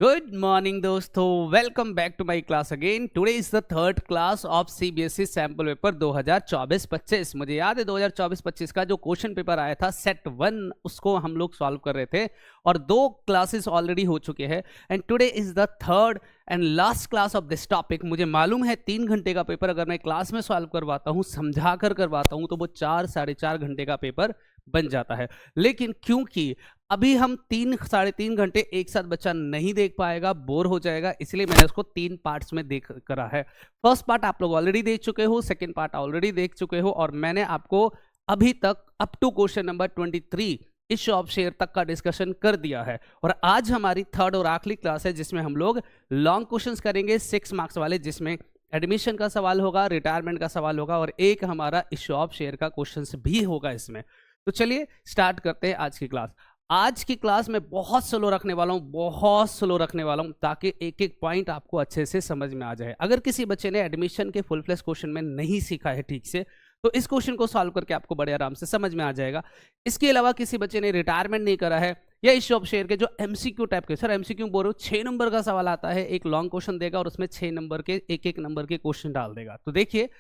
Good morning दोस्तों, welcome back to my class again. Today is the third class of CBSE sample paper 2024-25। मुझे याद है 2024-25 का जो क्वेश्चन पेपर आया था सेट 1, उसको हम लोग सॉल्व कर रहे थे और 2 क्लासेस ऑलरेडी हो चुके हैं and today is the third and last class of this topic. मुझे मालूम है 3 घंटे का पेपर अगर मैं क्लास में सॉल्व करवाता हूँ, समझा कर करवाता हूँ, तो वो 4-4.5 घंटे का पेपर बन जाता है। लेकिन क्योंकि अभी हम 3-3.5 घंटे एक साथ बच्चा नहीं देख पाएगा, बोर हो जाएगा, इसलिए मैंने उसको 3 पार्ट्स में देख करा है। फर्स्ट पार्ट आप लोग ऑलरेडी देख चुके हो, सेकंड पार्ट ऑलरेडी देख चुके हो और मैंने आपको अभी तक up to question number 23 issue of share तक का डिस्कशन कर दिया है। और आज हमारी थर्ड और आखिरी क्लास है जिसमें हम लोग लॉन्ग क्वेश्चंस करेंगे 6 मार्क्स वाले, जिसमें एडमिशन का सवाल होगा, रिटायरमेंट का सवाल होगा और एक हमारा इश्यू ऑफ शेयर का क्वेश्चन भी होगा इसमें। तो चलिए स्टार्ट करते हैं आज की क्लास। आज की क्लास में बहुत स्लो रखने वाला हूं, बहुत स्लो रखने वाला हूं, ताकि एक एक पॉइंट आपको अच्छे से समझ में आ जाए। अगर किसी बच्चे ने एडमिशन के फुल फ्लैश क्वेश्चन में नहीं सीखा है ठीक से, तो इस क्वेश्चन को सॉल्व करके आपको बड़े आराम से समझ में आ जाएगा। इसके अलावा किसी बच्चे ने रिटायरमेंट नहीं करा है या इश्यू ऑफ शेयर के जो एमसीक्यू टाइप के, सर एमसीक्यू बोल रहे हो 6 नंबर का सवाल आता है, एक लॉन्ग क्वेश्चन देगा और उसमें 6 नंबर के एक नंबर के क्वेश्चन डाल देगा। तो देखिए,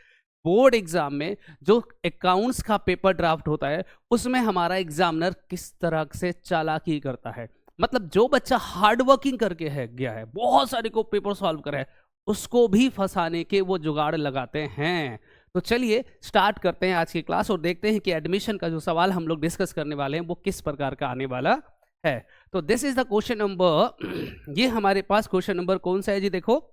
बोर्ड एग्जाम में जो अकाउंट्स का पेपर ड्राफ्ट होता है उसमें हमारा एग्जामिनर किस तरह से चालाकी करता है, मतलब जो बच्चा हार्ड वर्किंग करके है गया है, बहुत सारे को पेपर सॉल्व करा है, उसको भी फंसाने के वो जुगाड़ लगाते हैं। तो चलिए स्टार्ट करते हैं आज की क्लास और देखते हैं कि एडमिशन का जो सवाल हम लोग डिस्कस करने वाले हैं वो किस प्रकार का आने वाला है। तो this is the question number, ये हमारे पास क्वेश्चन नंबर कौन सा है जी, देखो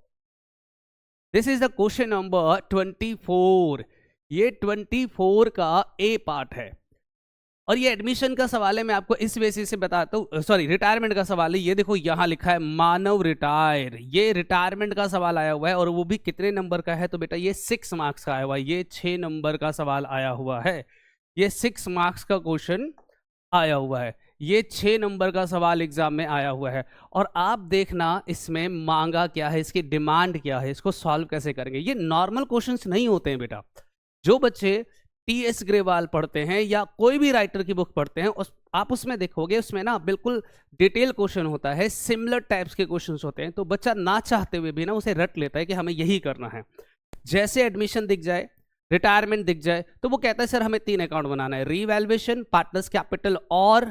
this is the question number 24। ये 24 का ए पार्ट है और ये एडमिशन का सवाल है। मैं आपको इस बेसिस से बताता हूँ, सॉरी रिटायरमेंट का सवाल है। ये देखो यहाँ लिखा है मानव रिटायर, ये रिटायरमेंट का सवाल आया हुआ है और वो भी कितने नंबर का है, तो बेटा ये 6 मार्क्स का आया हुआ है। ये 6 नंबर का सवाल आया हुआ है, ये 6 मार्क्स का क्वेश्चन आया हुआ है, ये 6 नंबर का सवाल एग्जाम में आया हुआ है। और आप देखना इसमें मांगा क्या है, इसकी डिमांड क्या है, इसको सॉल्व कैसे करेंगे। ये नॉर्मल क्वेश्चंस नहीं होते हैं बेटा। जो बच्चे टी.एस. ग्रेवाल पढ़ते हैं या कोई भी राइटर की बुक पढ़ते हैं, आप उसमें देखोगे उसमें ना बिल्कुल डिटेल क्वेश्चन होता है, सिमिलर टाइप्स के क्वेश्चंस होते हैं, तो बच्चा ना चाहते हुए भी ना उसे रट लेता है कि हमें यही करना है। जैसे एडमिशन दिख जाए, रिटायरमेंट दिख जाए, तो वो कहता है सर हमें 3 अकाउंट बनाना है, रीवैल्यूएशन, पार्टनर्स कैपिटल और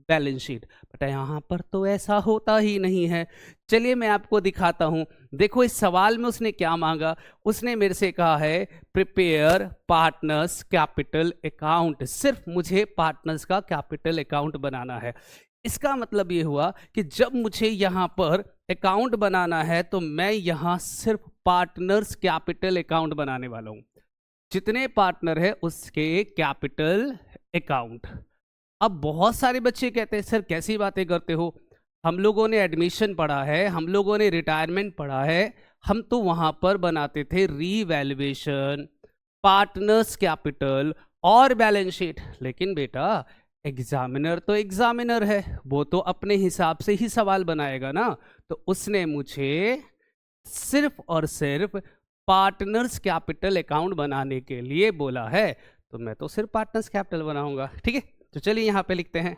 बैलेंस शीट। बट यहाँ पर तो ऐसा होता ही नहीं है। चलिए मैं आपको दिखाता हूं। देखो इस सवाल में उसने क्या मांगा, उसने मेरे से कहा है प्रिपेयर पार्टनर्स कैपिटल अकाउंट। सिर्फ मुझे पार्टनर्स का कैपिटल अकाउंट बनाना है। इसका मतलब ये हुआ कि जब मुझे यहाँ पर अकाउंट बनाना है तो मैं यहाँ सिर्फ पार्टनर्स कैपिटल अकाउंट बनाने वाला हूं। जितने पार्टनर है उसके कैपिटल अकाउंट। अब बहुत सारे बच्चे कहते हैं सर कैसी बातें करते हो, हम लोगों ने एडमिशन पढ़ा है, हम लोगों ने रिटायरमेंट पढ़ा है, हम तो वहां पर बनाते थे रीवैल्यूएशन, पार्टनर्स कैपिटल और बैलेंस शीट। लेकिन बेटा एग्जामिनर तो एग्जामिनर है, वो तो अपने हिसाब से ही सवाल बनाएगा ना। तो उसने मुझे सिर्फ और सिर्फ पार्टनर्स कैपिटल अकाउंट बनाने के लिए बोला है, तो मैं तो सिर्फ पार्टनर्स कैपिटल बनाऊंगा। ठीक है, तो चलिए यहां पे लिखते हैं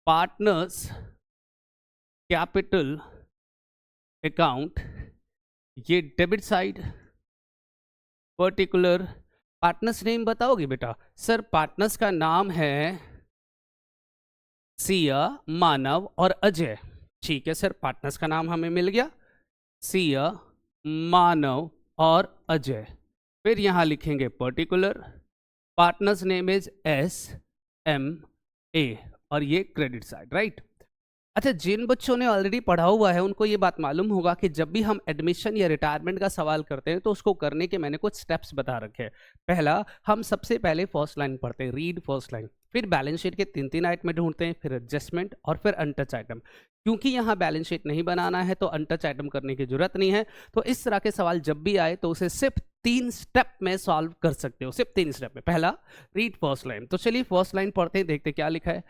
पार्टनर्स कैपिटल अकाउंट, ये debit side, particular partners name बताओगे बेटा। सर पार्टनर्स का नाम है सिया, मानव और अजय। ठीक है सर, पार्टनर्स का नाम हमें मिल गया, सिया, मानव और अजय। फिर यहां लिखेंगे particular, partners name is SMA और ये क्रेडिट साइड, राइट। अच्छा, जिन बच्चों ने ऑलरेडी पढ़ा हुआ है उनको ये बात मालूम होगा कि जब भी हम एडमिशन या रिटायरमेंट का सवाल करते हैं तो उसको करने के मैंने कुछ स्टेप्स बता रखे हैं। पहला, हम सबसे पहले फर्स्ट लाइन पढ़ते हैं, रीड फर्स्ट लाइन, फिर बैलेंस शीट के 3 आइटम ढूंढते हैं, फिर एडजस्टमेंट और फिर अनटच आइटम। क्योंकि यहाँ बैलेंस शीट नहीं बनाना है तो अनटच आइटम करने की जरूरत नहीं है। तो इस तरह के सवाल जब भी आए तो उसे सिर्फ 3 स्टेप में सॉल्व कर सकते हो, सिर्फ 3 स्टेप में। पहला, रीड फर्स्ट लाइन। तो चलिए फर्स्ट लाइन पढ़ते हैं, देखते क्या लिखा है।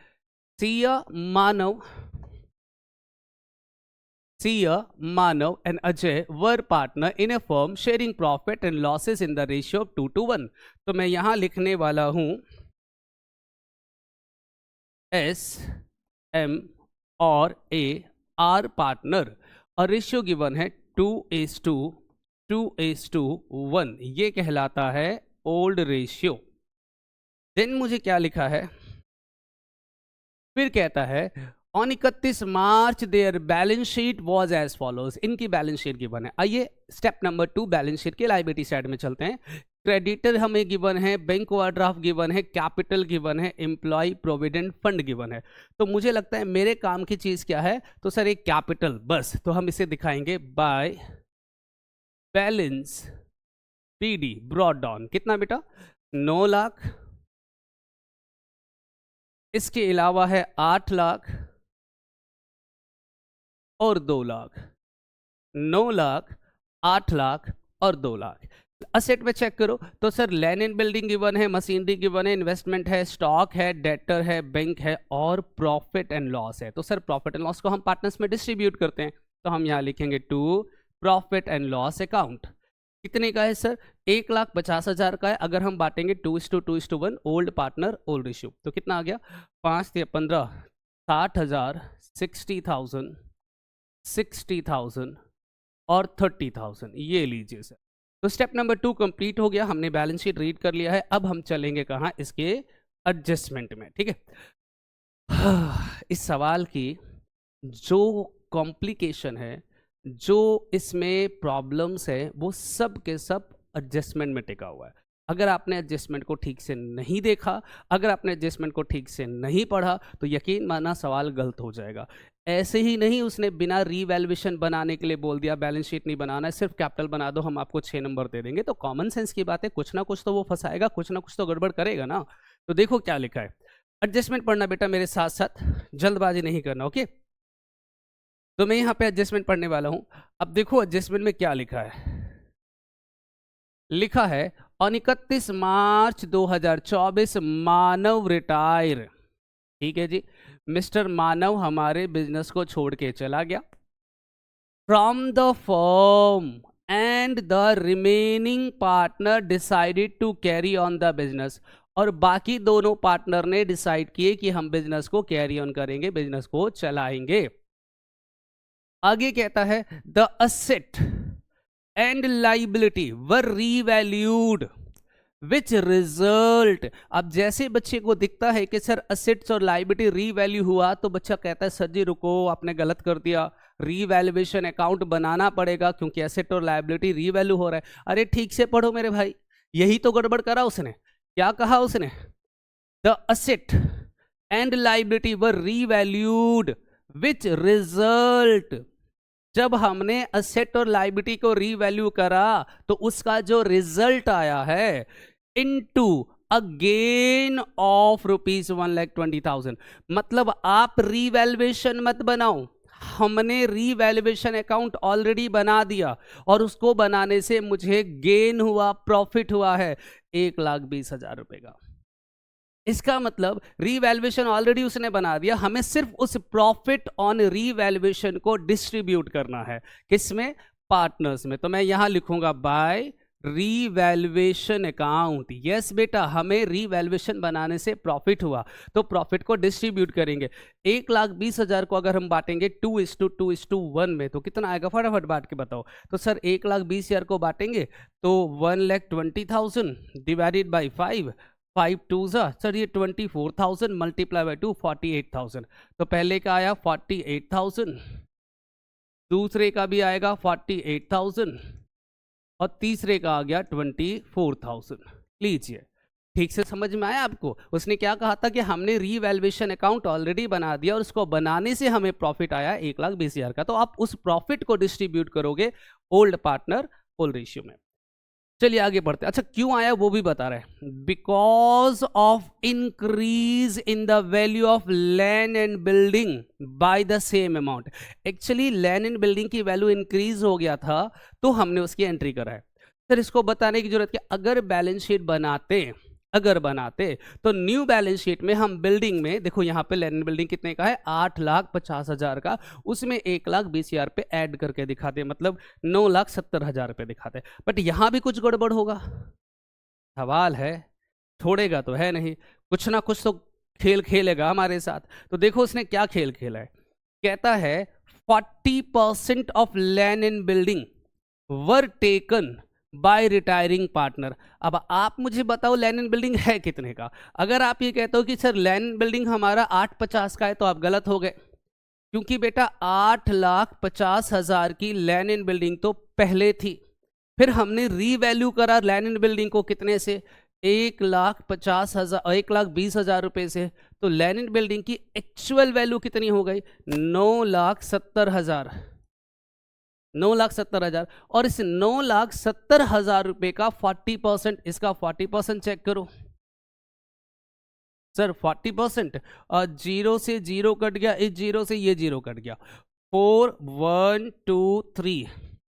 Siya, Manav and Ajay were partner in a firm sharing profit and losses in the ratio of 2:1। तो मैं यहां लिखने वाला हूं S, M और A आर पार्टनर और रेशियो गिवन है 2:1, ये कहलाता है ओल्ड रेशियो। देन मुझे क्या लिखा है, फिर कहता है on 31 March there balance sheet was as follows, इनकी बैलेंस शीट गिवन है। आइए स्टेप नंबर 2 बैलेंस शीट के लायबिलिटी साइड में चलते हैं। क्रेडिटर हमें गिवन है, बैंक ओवरड्राफ्ट गिवन है, कैपिटल गिवन है, एम्प्लॉय प्रोविडेंट फंड गिवन है। तो मुझे लगता है मेरे काम की चीज क्या है, तो सर एक कैपिटल बस, तो हम इसे दिखाएंगे by balance PD brought down. कितना बेटा, 9 लाख, इसके अलावा है 8 लाख और 2 लाख। 9 लाख, 8 लाख और 2 लाख। असेट में चेक करो तो sir land and building given है, मशीनरी गिवन है, इन्वेस्टमेंट है, स्टॉक है, डेटर है, बैंक है और प्रॉफिट एंड लॉस है। तो सर प्रॉफिट एंड लॉस को हम पार्टनर्स में डिस्ट्रीब्यूट करते हैं, तो हम यहाँ लिखेंगे to profit and loss account. कितने का है सर, 1,50,000 का है। अगर हम बांटेंगे 2:2:1 ओल्ड पार्टनर ओल्ड रेशियो, तो कितना आ गया, 5 या 15, 60,000, 60,000, 60,000 और 30,000, ये लीजिए सर। तो स्टेप नंबर 2 कंप्लीट हो गया, हमने बैलेंस शीट रीड कर लिया है। अब हम चलेंगे कहाँ, इसके एडजस्टमेंट में। ठीक है, इस सवाल की जो कॉम्प्लिकेशन है, जो इसमें प्रॉब्लम्स है, वो सब के सब एडजस्टमेंट में टिका हुआ है। अगर आपने एडजस्टमेंट को ठीक से नहीं देखा, अगर आपने एडजस्टमेंट को ठीक से नहीं पढ़ा, तो यकीन माना सवाल गलत हो जाएगा। ऐसे ही नहीं उसने बिना रीवैल्यूएशन बनाने के लिए बोल दिया बैलेंस शीट नहीं बनाना है, सिर्फ कैपिटल बना दो, हम आपको 6 नंबर दे देंगे। तो कॉमन सेंस की बात है, कुछ ना कुछ तो वो फंसाएगा, कुछ ना कुछ तो गड़बड़ करेगा ना। तो देखो क्या लिखा है, एडजस्टमेंट पढ़ना बेटा मेरे साथ साथ, जल्दबाजी नहीं करना, ओके। तो मैं यहाँ पे एडजस्टमेंट पढ़ने वाला हूँ। अब देखो एडजस्टमेंट में क्या लिखा है, लिखा है ऑन 31 मार्च 2024 मानव रिटायर। ठीक है जी, मिस्टर मानव हमारे बिजनेस को छोड़ के चला गया। From the firm and the remaining partner decided to carry on the business, और बाकी दोनों पार्टनर ने डिसाइड किए कि हम बिजनेस को कैरी ऑन करेंगे, बिजनेस को चलाएंगे। आगे कहता है the asset and liability were revalued which result. अब जैसे बच्चे को दिखता है कि सर असेट्स और लाइबिलिटी रीवैल्यू हुआ, तो बच्चा कहता है सर जी रुको, आपने गलत कर दिया, रीवैल्यूएशन अकाउंट बनाना पड़ेगा क्योंकि असेट और लाइबिलिटी रीवैल्यू हो रहा है। अरे ठीक से पढ़ो मेरे भाई, यही तो गड़बड़ करा उसने। क्या कहा उसने, the asset and liability were revalued which result. जब हमने असेट और लाइबिलिटी को रीवैल्यू करा तो उसका जो रिजल्ट आया है इनटू अ गेन ऑफ ₹1,20,000। मतलब आप रीवैल्यूएशन मत बनाओ, हमने रीवैल्यूएशन अकाउंट ऑलरेडी बना दिया और उसको बनाने से मुझे गेन हुआ, प्रॉफिट हुआ है 1,20,000 रुपए का। इसका मतलब रीवैल्यूएशन ऑलरेडी उसने बना दिया, हमें सिर्फ उस प्रॉफिट ऑन रीवैल्यूएशन को डिस्ट्रीब्यूट करना है, किसमें, पार्टनर्स में। तो मैं यहां लिखूंगा बाय रीवैल्यूएशन अकाउंट। यस बेटा, हमें रीवैल्यूएशन बनाने से प्रॉफिट हुआ तो प्रॉफिट को डिस्ट्रीब्यूट करेंगे। 1,20,000 को अगर हम बांटेंगे 2:2:1 में, तो कितना आएगा, फटाफट बांट के बताओ। तो सर 1,20,000 को बांटेंगे तो 1,20,000 डिवाइडेड बाई 5, 5 2 सर ये 24,000 मल्टीप्लाई बाई 2 48,000। तो पहले का आया 48,000, दूसरे का भी आएगा 48,000 और तीसरे का आ गया 24,000। लीजिए, ठीक से समझ में आया आपको। उसने क्या कहा था कि हमने रीवैल्यूएशन अकाउंट ऑलरेडी बना दिया और उसको बनाने से हमें प्रॉफिट आया 1,20,000 का। तो आप उस प्रॉफिट को डिस्ट्रीब्यूट करोगे ओल्ड पार्टनर ओल्ड रेशियो में। चलिए आगे बढ़ते। अच्छा क्यों आया वो भी बता रहे हैं, because of increase in the value of land and building by the same amount. Actually land and building की वैल्यू इंक्रीज हो गया था तो हमने उसकी एंट्री करा है। सर इसको बताने की जरूरत क्या, अगर बैलेंस शीट बनाते तो न्यू बैलेंस शीट में हम बिल्डिंग में देखो, यहाँ पे लैंड बिल्डिंग कितने का है, 8,50,000 का, उसमें 1,20,000 पे ऐड करके दिखाते, मतलब 9,70,000 रुपये दिखाते। बट यहाँ भी कुछ गड़बड़ होगा, सवाल है, छोड़ेगा तो है नहीं, कुछ ना कुछ तो खेल खेलेगा हमारे साथ। तो देखो उसने क्या खेल खेला है, कहता है 40% of land and building were taken by retiring partner. अब आप मुझे बताओ लैंड एंड बिल्डिंग है कितने का। अगर आप ये कहते हो कि सर लैंड बिल्डिंग हमारा 850 का है, तो आप गलत हो गए, क्योंकि बेटा 8,50,000 की लैंड एंड बिल्डिंग तो पहले थी, फिर हमने रीवैल्यू करा लैंड एंड बिल्डिंग को कितने से, 1,50,000 1,20,000 रुपए से। तो लैंड एंड बिल्डिंग की एक्चुअल वैल्यू कितनी हो गई, 9,70,000। 9,70,000 और इस 9,70,000 रुपए का 40%, इसका 40% चेक करो सर। 40% जीरो से जीरो कट गया, इस जीरो से ये जीरो कट गया। 4 1 2 3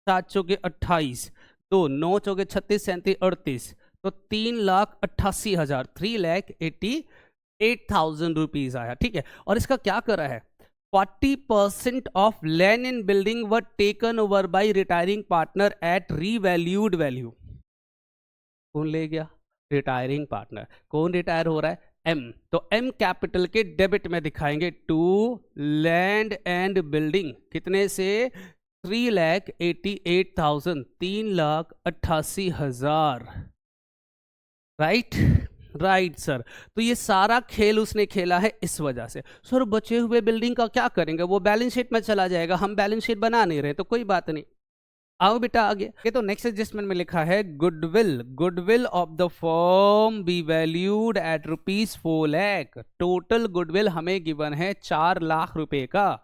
7 चौके 28, 2 9 चौके 36 37 38, तो 3,88,000 3,88,000 रुपीज आया। ठीक है, और इसका क्या करा है, 40% of land and building were taken over by retiring partner eight revalued value. कौन ले गया, रिटायरिंग पार्टनर। कौन रिटायर हो रहा है, एम। तो एम कैपिटल के डेबिट में दिखाएंगे टू लैंड एंड बिल्डिंग कितने से, 3,88,000 3,88,000। Right right sir. तो ये सारा खेल उसने खेला है इस वजह से। सर बचे हुए बिल्डिंग का क्या करेंगे, वो बैलेंस शीट में चला जाएगा, हम बैलेंस शीट बना नहीं रहे, तो कोई बात नहीं। आओ बेटा आगे। ये तो नेक्स्ट एडजस्टमेंट में लिखा है goodwill of the firm be valued at ₹4 lakh. Total goodwill हमें गिवन है 4 लाख रुपए का।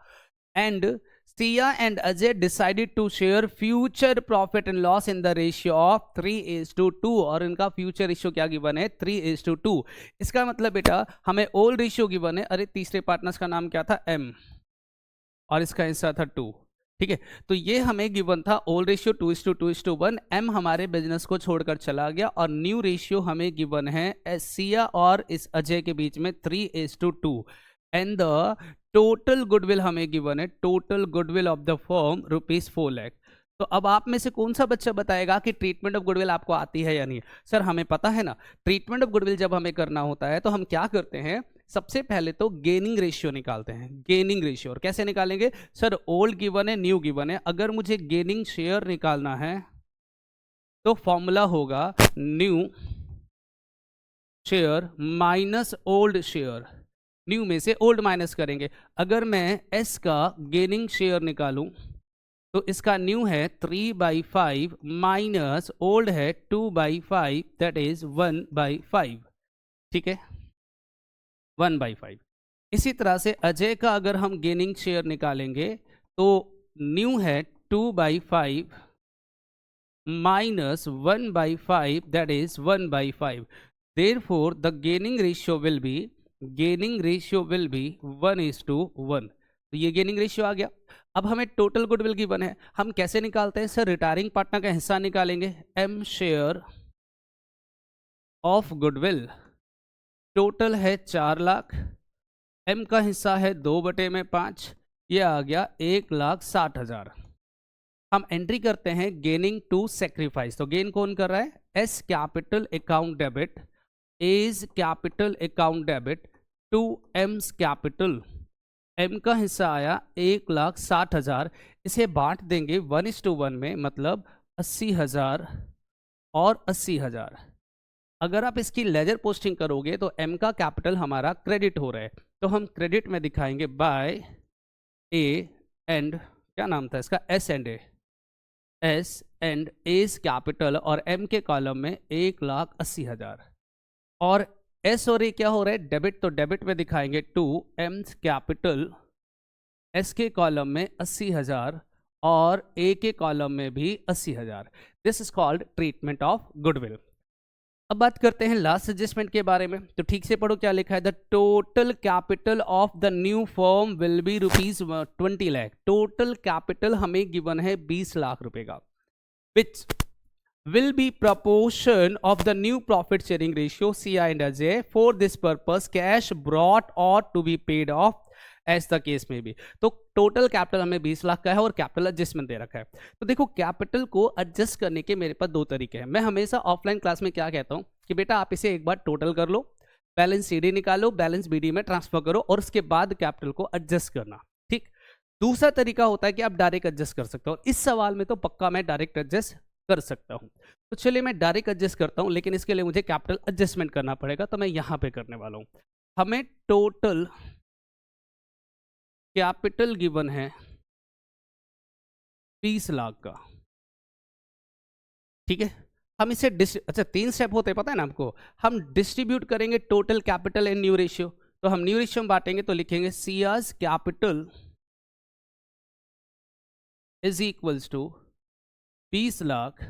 And Siya and Ajay decided to share future profit and loss in the ratio of 3:2 और इनका फ्यूचर रेशियो क्या गिवन है, 3:2। इसका मतलब बेटा हमें ओल्ड रेशियो गिवन है, अरे तीसरे पार्टनर्स का नाम क्या था, एम, और इसका हिस्सा था 2। ठीक है, तो ये हमें गिवन था ओल्ड रेशियो 2:2:1। एम हमारे बिजनेस को छोड़कर चला गया और न्यू रेशियो हमें गिवन है सिया और इस अजय के बीच में 3:2। एंड द टोटल गुडविल हमें गिवन है, total goodwill of the firm ₹4 lakh. तो अब आप में से कौन सा बच्चा बताएगा कि ट्रीटमेंट ऑफ गुडविल आपको आती है या नहीं। सर हमें पता है ना, ट्रीटमेंट ऑफ गुडविल जब हमें करना होता है तो हम क्या करते हैं, सबसे पहले तो गेनिंग रेशियो निकालते हैं। गेनिंग रेशियो, और कैसे निकालेंगे सर, ओल्ड गिवन है न्यू गिवन है, अगर मुझे गेनिंग शेयर निकालना है तो फॉर्मूला होगा new share minus old share. New में से ओल्ड माइनस करेंगे। अगर मैं एस का गेनिंग शेयर निकालूं तो इसका न्यू है 3/5 माइनस ओल्ड है 2/5, दैट इज 1/5। ठीक है, 1/5। इसी तरह से अजय का अगर हम गेनिंग शेयर निकालेंगे तो न्यू है 2/5 minus 1/5, that is 1/5। Therefore the gaining ratio will B 1:1। तो ये गेनिंग रेशियो आ गया। अब हमें टोटल गुडविल गिवन है, हम कैसे निकालते हैं सर, रिटायरिंग पार्टनर का हिस्सा निकालेंगे। M share of goodwill total है 4 लाख, एम का हिस्सा है 2/5, ये आ गया 1,60,000। हम एंट्री करते हैं गेनिंग टू सेक्रीफाइस। तो गेन कौन कर रहा है, S capital account debit is capital account debit to M's capital. M का हिस्सा आया 1,60,000, इसे बांट देंगे 1:1 में, मतलब 80,000 और 80,000। अगर आप इसकी लेजर पोस्टिंग करोगे तो एम का कैपिटल हमारा क्रेडिट हो रहा है, तो हम क्रेडिट में दिखाएंगे बाय ए एंड, क्या नाम था इसका, S and A, S and S capital, और एम के कॉलम में 1,80,000। और एस और ए क्या हो रहा है, डेबिट, तो डेबिट में दिखाएंगे टू एम्स कैपिटल, एस के कॉलम में 80,000 और ए के कॉलम में भी 80,000। This is called treatment of goodwill. अब बात करते हैं लास्ट एडजस्टमेंट के बारे में, तो ठीक से पढ़ो क्या लिखा है, the total capital of the new firm will be ₹20 lakh. Total capital हमें गिवन है 20 लाख रुपए का, विच will be proportion of the new profit sharing ratio CI and Ajay. For this purpose cash brought ought to be paid off as the case may be. तो total capital हमें 20 लाख का है और capital adjustment दे रखा है। तो देखो capital को एडजस्ट करने के मेरे पास 2 तरीके हैं। मैं हमेशा ऑफलाइन क्लास में क्या कहता हूँ कि बेटा आप इसे एक बार टोटल कर लो, बैलेंस CD निकालो, बैलेंस BD में ट्रांसफर करो और उसके बाद कैपिटल को एडजस्ट करना। ठीक, दूसरा तरीका होता है कि आप डायरेक्ट एडजस्ट कर सकते हो, इस सवाल में तो पक्का मैं डायरेक्ट एडजस्ट कर सकता हूं। तो चलिए मैं डायरेक्ट एडजस्ट करता हूं, लेकिन इसके लिए मुझे कैपिटल एडजस्टमेंट करना पड़ेगा, तो मैं यहां पे करने वाला हूं। हमें टोटल कैपिटल गिवन है 30 लाख का, ठीक है। हम इसे अच्छा 3 स्टेप होते हैं, पता है ना आपको। हम डिस्ट्रीब्यूट करेंगे total capital in new ratio, तो हम न्यू रेशियो में बांटेंगे, तो लिखेंगे CR's capital is equals to 20 lakh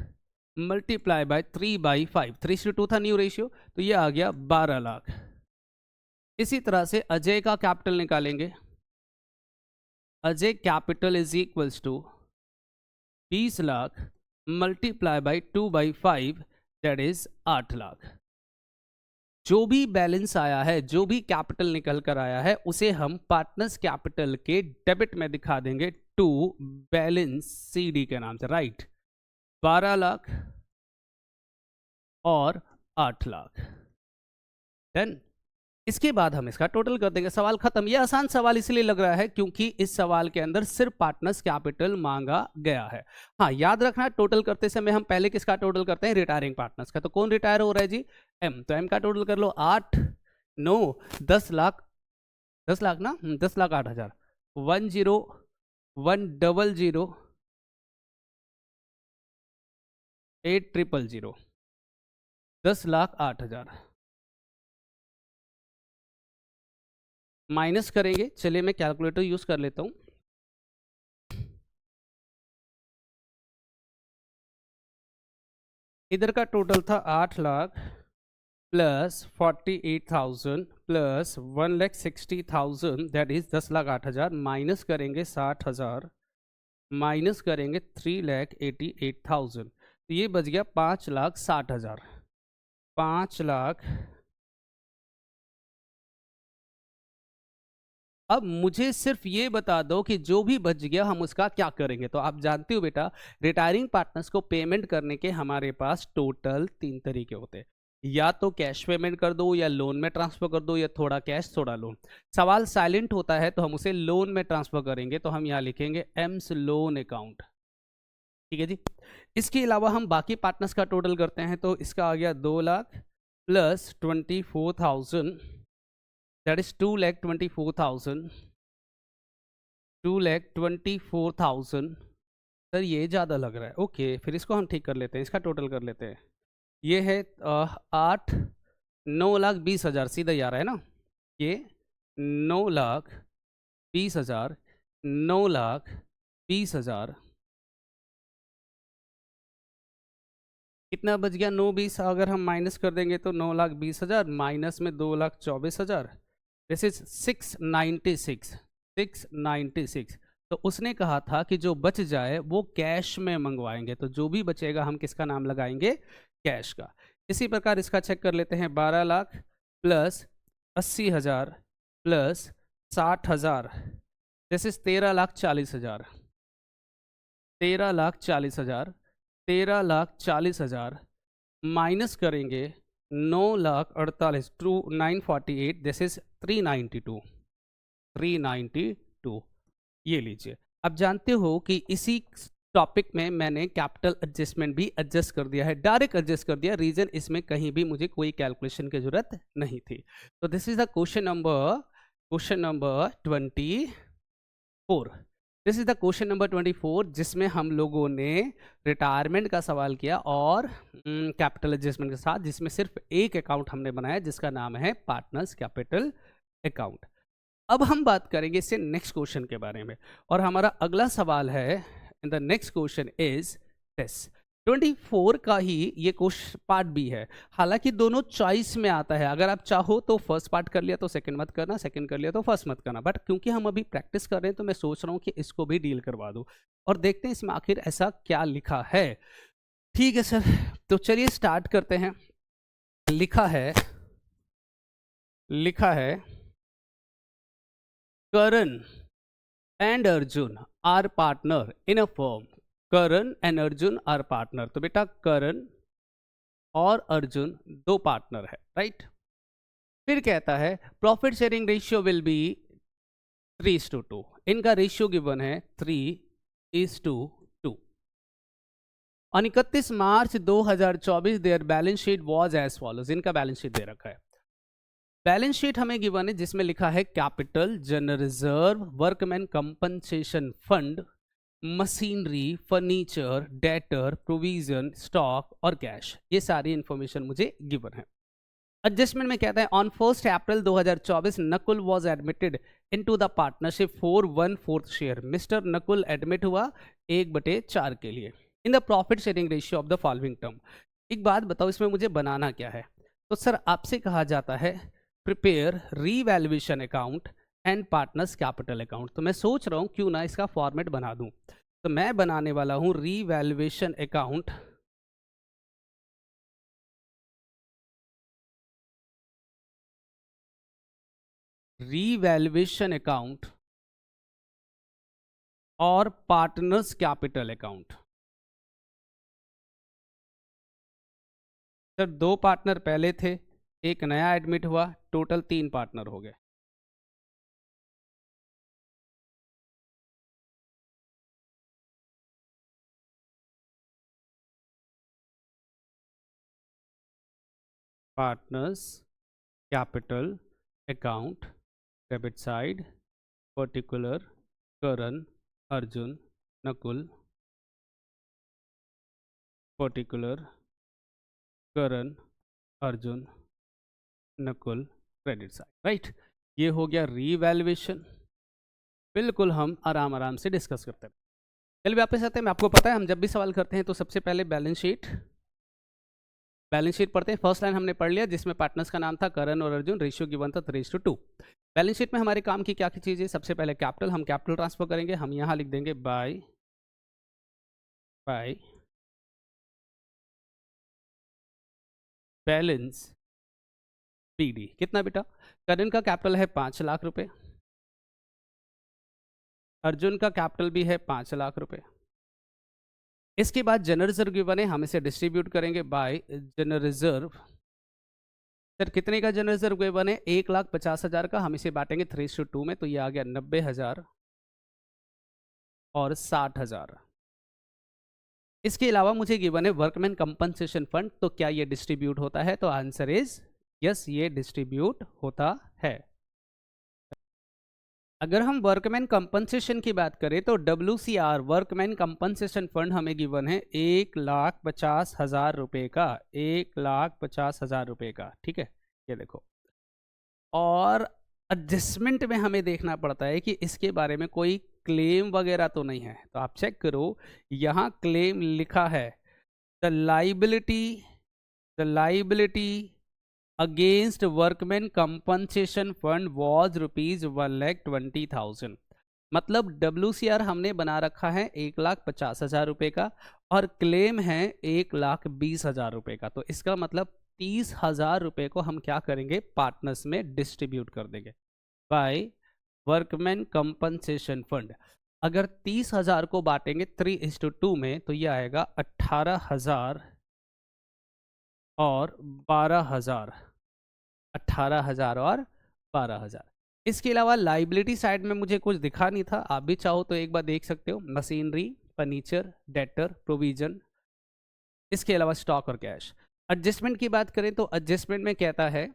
multiply by 3/5, 3:2 था न्यू रेशियो, तो ये आ गया 12 लाख। इसी तरह से अजय का कैपिटल निकालेंगे, Ajay capital is equals to 20 lakh multiply by 2/5, that is 8 lakh. जो भी बैलेंस आया है, जो भी कैपिटल निकल कर आया है, उसे हम पार्टनर्स कैपिटल के डेबिट में दिखा देंगे टू बैलेंस सीडी के नाम से, राइट। 12 लाख और 8 लाख, डन। इसके बाद हम इसका टोटल कर देंगे, सवाल खत्म। ये आसान सवाल इसलिए लग रहा है क्योंकि इस सवाल के अंदर सिर्फ पार्टनर्स कैपिटल मांगा गया है। हाँ, याद रखना टोटल करते समय हम पहले किसका टोटल करते हैं, रिटायरिंग पार्टनर्स का। तो कौन रिटायर हो रहा है जी, एम, तो एम का टोटल कर लो 8 9 10 लाख, 10 लाख ना, 10 लाख 8 हजार, 10100 8000, 10 लाख 8 हजार माइनस करेंगे। चलिए मैं कैलकुलेटर यूज कर लेता हूं। इधर का टोटल था 8 lakh plus 48,000 plus 1,60,000, that is 10 lakh 8 हजार, माइनस करेंगे 60,000, माइनस करेंगे 3,88,000, तो ये बच गया 5,60,000। 5 लाख। अब मुझे सिर्फ ये बता दो कि जो भी बच गया हम उसका क्या करेंगे। तो आप जानते हो बेटा, रिटायरिंग पार्टनर्स को पेमेंट करने के हमारे पास टोटल 3 तरीके होते हैं, या तो कैश पेमेंट कर दो, या लोन में ट्रांसफर कर दो, या थोड़ा कैश थोड़ा लोन। सवाल साइलेंट होता है तो हम उसे लोन में ट्रांसफर करेंगे, तो हम यहाँ लिखेंगे एम्स लोन अकाउंट, ठीक है जी। इसके अलावा हम बाकी पार्टनर्स का टोटल करते हैं, तो इसका आ गया 2 lakh plus 24,000, that is 2,24,000, 2,24,000। Sir ये ज़्यादा लग रहा है, ओके फिर इसको हम ठीक कर लेते हैं, इसका टोटल कर लेते हैं। ये है 8 9,20,000, सीधा ही आ रहा है ना, ये 9,20,000, 9,20,000, कितना बच गया, 9,20, अगर हम माइनस कर देंगे तो 9,20,000 माइनस में 2,24,000, दिस इज 696, 696। तो उसने कहा था कि जो बच जाए वो कैश में मंगवाएंगे, तो जो भी बचेगा हम किसका नाम लगाएंगे, कैश का। इसी प्रकार इसका चेक कर लेते हैं, 12 lakh plus 80,000 plus 60,000, this is 13,40,000, 13,40,000, 13,40,000 minus करेंगे 9,48, 948, दिस इज 392, 392। ये लीजिए। अब जानते हो कि इसी टॉपिक में मैंने कैपिटल एडजस्टमेंट भी एडजस्ट कर दिया है, डायरेक्ट एडजस्ट कर दिया, रीजन इसमें कहीं भी मुझे कोई कैलकुलेशन की जरूरत नहीं थी। तो this is the question number 24। This is the question number 24, जिसमें हम लोगों ने रिटायरमेंट का सवाल किया और कैपिटल एडजस्टमेंट के साथ, जिसमें सिर्फ एक अकाउंट हमने बनाया जिसका नाम है पार्टनर्स कैपिटल अकाउंट। अब हम बात करेंगे इससे नेक्स्ट क्वेश्चन के बारे में, और हमारा अगला सवाल है, in the next question is this. 24 का ही ये क्वेश्चन पार्ट भी है, हालांकि दोनों चॉइस में आता है। अगर आप चाहो तो फर्स्ट पार्ट कर लिया तो सेकंड मत करना, सेकंड कर लिया तो फर्स्ट मत करना, बट क्योंकि हम अभी प्रैक्टिस कर रहे हैं तो मैं सोच रहा हूँ कि इसको भी डील करवा दूँ और देखते हैं इसमें आखिर ऐसा क्या लिखा है। ठीक है सर, तो चलिए स्टार्ट करते हैं। लिखा है Karan and Arjun are partner in a firm. Karan and Arjun are partner. तो बेटा करण और अर्जुन दो पार्टनर है, राइट। फिर कहता है profit sharing ratio will be 3:2। इनका रेशियो गिवन है 3:2। On 31 March 2024 there balance sheet was as follows. इनका बैलेंस शीट दे रखा है। बैलेंस शीट हमें गिवन है जिसमें लिखा है capital, general reserve, workman compensation fund, machinery, furniture, debtor, provision, stock और कैश। ये सारी इंफॉर्मेशन मुझे गिवन है। एडजस्टमेंट में कहता है on 1 April 2024 Nakul was admitted into the partnership for 1/4 share. Mister Nakul admit हुआ 1/4 के लिए in the profit sharing ratio of the following term. एक बात बताओ, इसमें मुझे बनाना क्या है? तो सर आपसे कहा जाता है prepare revaluation account and partners capital account. तो मैं सोच रहा हूं क्यों ना इसका फॉर्मेट बना दूं। तो मैं बनाने वाला हूं रीवैल्यूएशन अकाउंट और partners capital account. Sir 2 partner पहले थे, एक नया एडमिट हुआ, टोटल 3 पार्टनर हो गए। Partners capital account, debit side, particular, Karan, Arjun, Nakul, particular, Karan, Arjun, Nakul, credit side. Right, ये हो गया रीवैल्यूएशन। बिल्कुल हम आराम आराम से डिस्कस करते हैं। चलिए वापस आते हैं। मैं आपको पता है हम जब भी सवाल करते हैं तो सबसे पहले बैलेंस शीट पढ़ते हैं। फर्स्ट लाइन हमने पढ़ लिया जिसमें पार्टनर्स का नाम था करण और अर्जुन, रेशियो गिवन था 3:2। बैलेंस शीट में हमारे काम की क्या की चीज़ है? सबसे पहले कैपिटल, हम कैपिटल ट्रांसफर करेंगे। हम यहाँ लिख देंगे बाय बैलेंस पीडी। कितना बेटा? करण का कैपिटल है 5 लाख रुपए, अर्जुन का कैपिटल भी है 5 लाख रुपए। इसके बाद जनरल रिजर्व गिवन है, हम इसे डिस्ट्रीब्यूट करेंगे बाय जनरल रिजर्व। सर कितने का जनरल रिजर्व गिवन है? 1,50,000 का। हम इसे बांटेंगे 3:2 में, तो ये आ गया 90,000 और 60,000। इसके अलावा मुझे गिवन है वर्कमैन कंपनसेशन फंड। तो क्या ये डिस्ट्रीब्यूट होता है? तो आंसर इज यस, ये डिस्ट्रीब्यूट होता है। अगर हम वर्कमैन कंपनसेशन की बात करें तो WCR वर्कमैन कंपनसेशन फंड हमें गिवन है 1,50,000 रुपए का। 1,50,000 रुपए का, ठीक है, ये देखो। और एडजस्टमेंट में हमें देखना पड़ता है कि इसके बारे में कोई क्लेम वगैरह तो नहीं है। तो आप चेक करो, यहाँ क्लेम लिखा है the liability against workman compensation fund was ₹1,20,000। मतलब WCR हमने बना रखा है 1,50,000 रुपए का और क्लेम है 1,20,000 रुपए का। तो इसका मतलब 30,000 रुपए को हम क्या करेंगे? पार्टनर्स में डिस्ट्रीब्यूट कर देंगे बाय वर्कमैन कंपनसेशन फंड। अगर 30,000 को बांटेंगे 3:2 में तो ये आएगा 18,000 और 12,000। 18,000 और 12,000। इसके अलावा लाइबिलिटी साइड में मुझे कुछ दिखा नहीं था, आप भी चाहो तो एक बार देख सकते हो। मशीनरी, फर्नीचर, डेटर, प्रोविजन, इसके अलावा स्टॉक और कैश। एडजस्टमेंट की बात करें तो एडजस्टमेंट में कहता है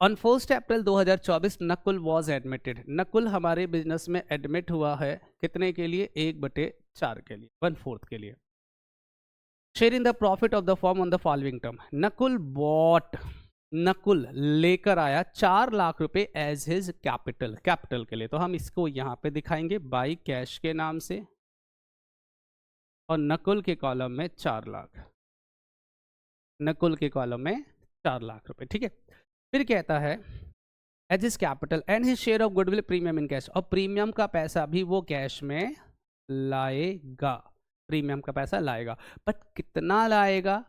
on 1 April 2024 Nakul was admitted. Nakul हमारे बिजनेस में एडमिट हुआ है कितने के लिए? 1/4 के लिए, 1/4 के लिए। Share in the profit of the form on the following term. Nakul लेकर आया 4 लाख रुपए एज हिज कैपिटल के लिए। तो हम इसको यहां पे दिखाएंगे बाई कैश के नाम से और नकुल के कॉलम में 4 लाख, नकुल के कॉलम में 4 लाख रुपए, ठीक है। फिर कहता है as his capital and his share of goodwill premium in cash. और प्रीमियम का पैसा भी वो कैश में लाएगा, प्रीमियम का पैसा लाएगा, बट कितना लाएगा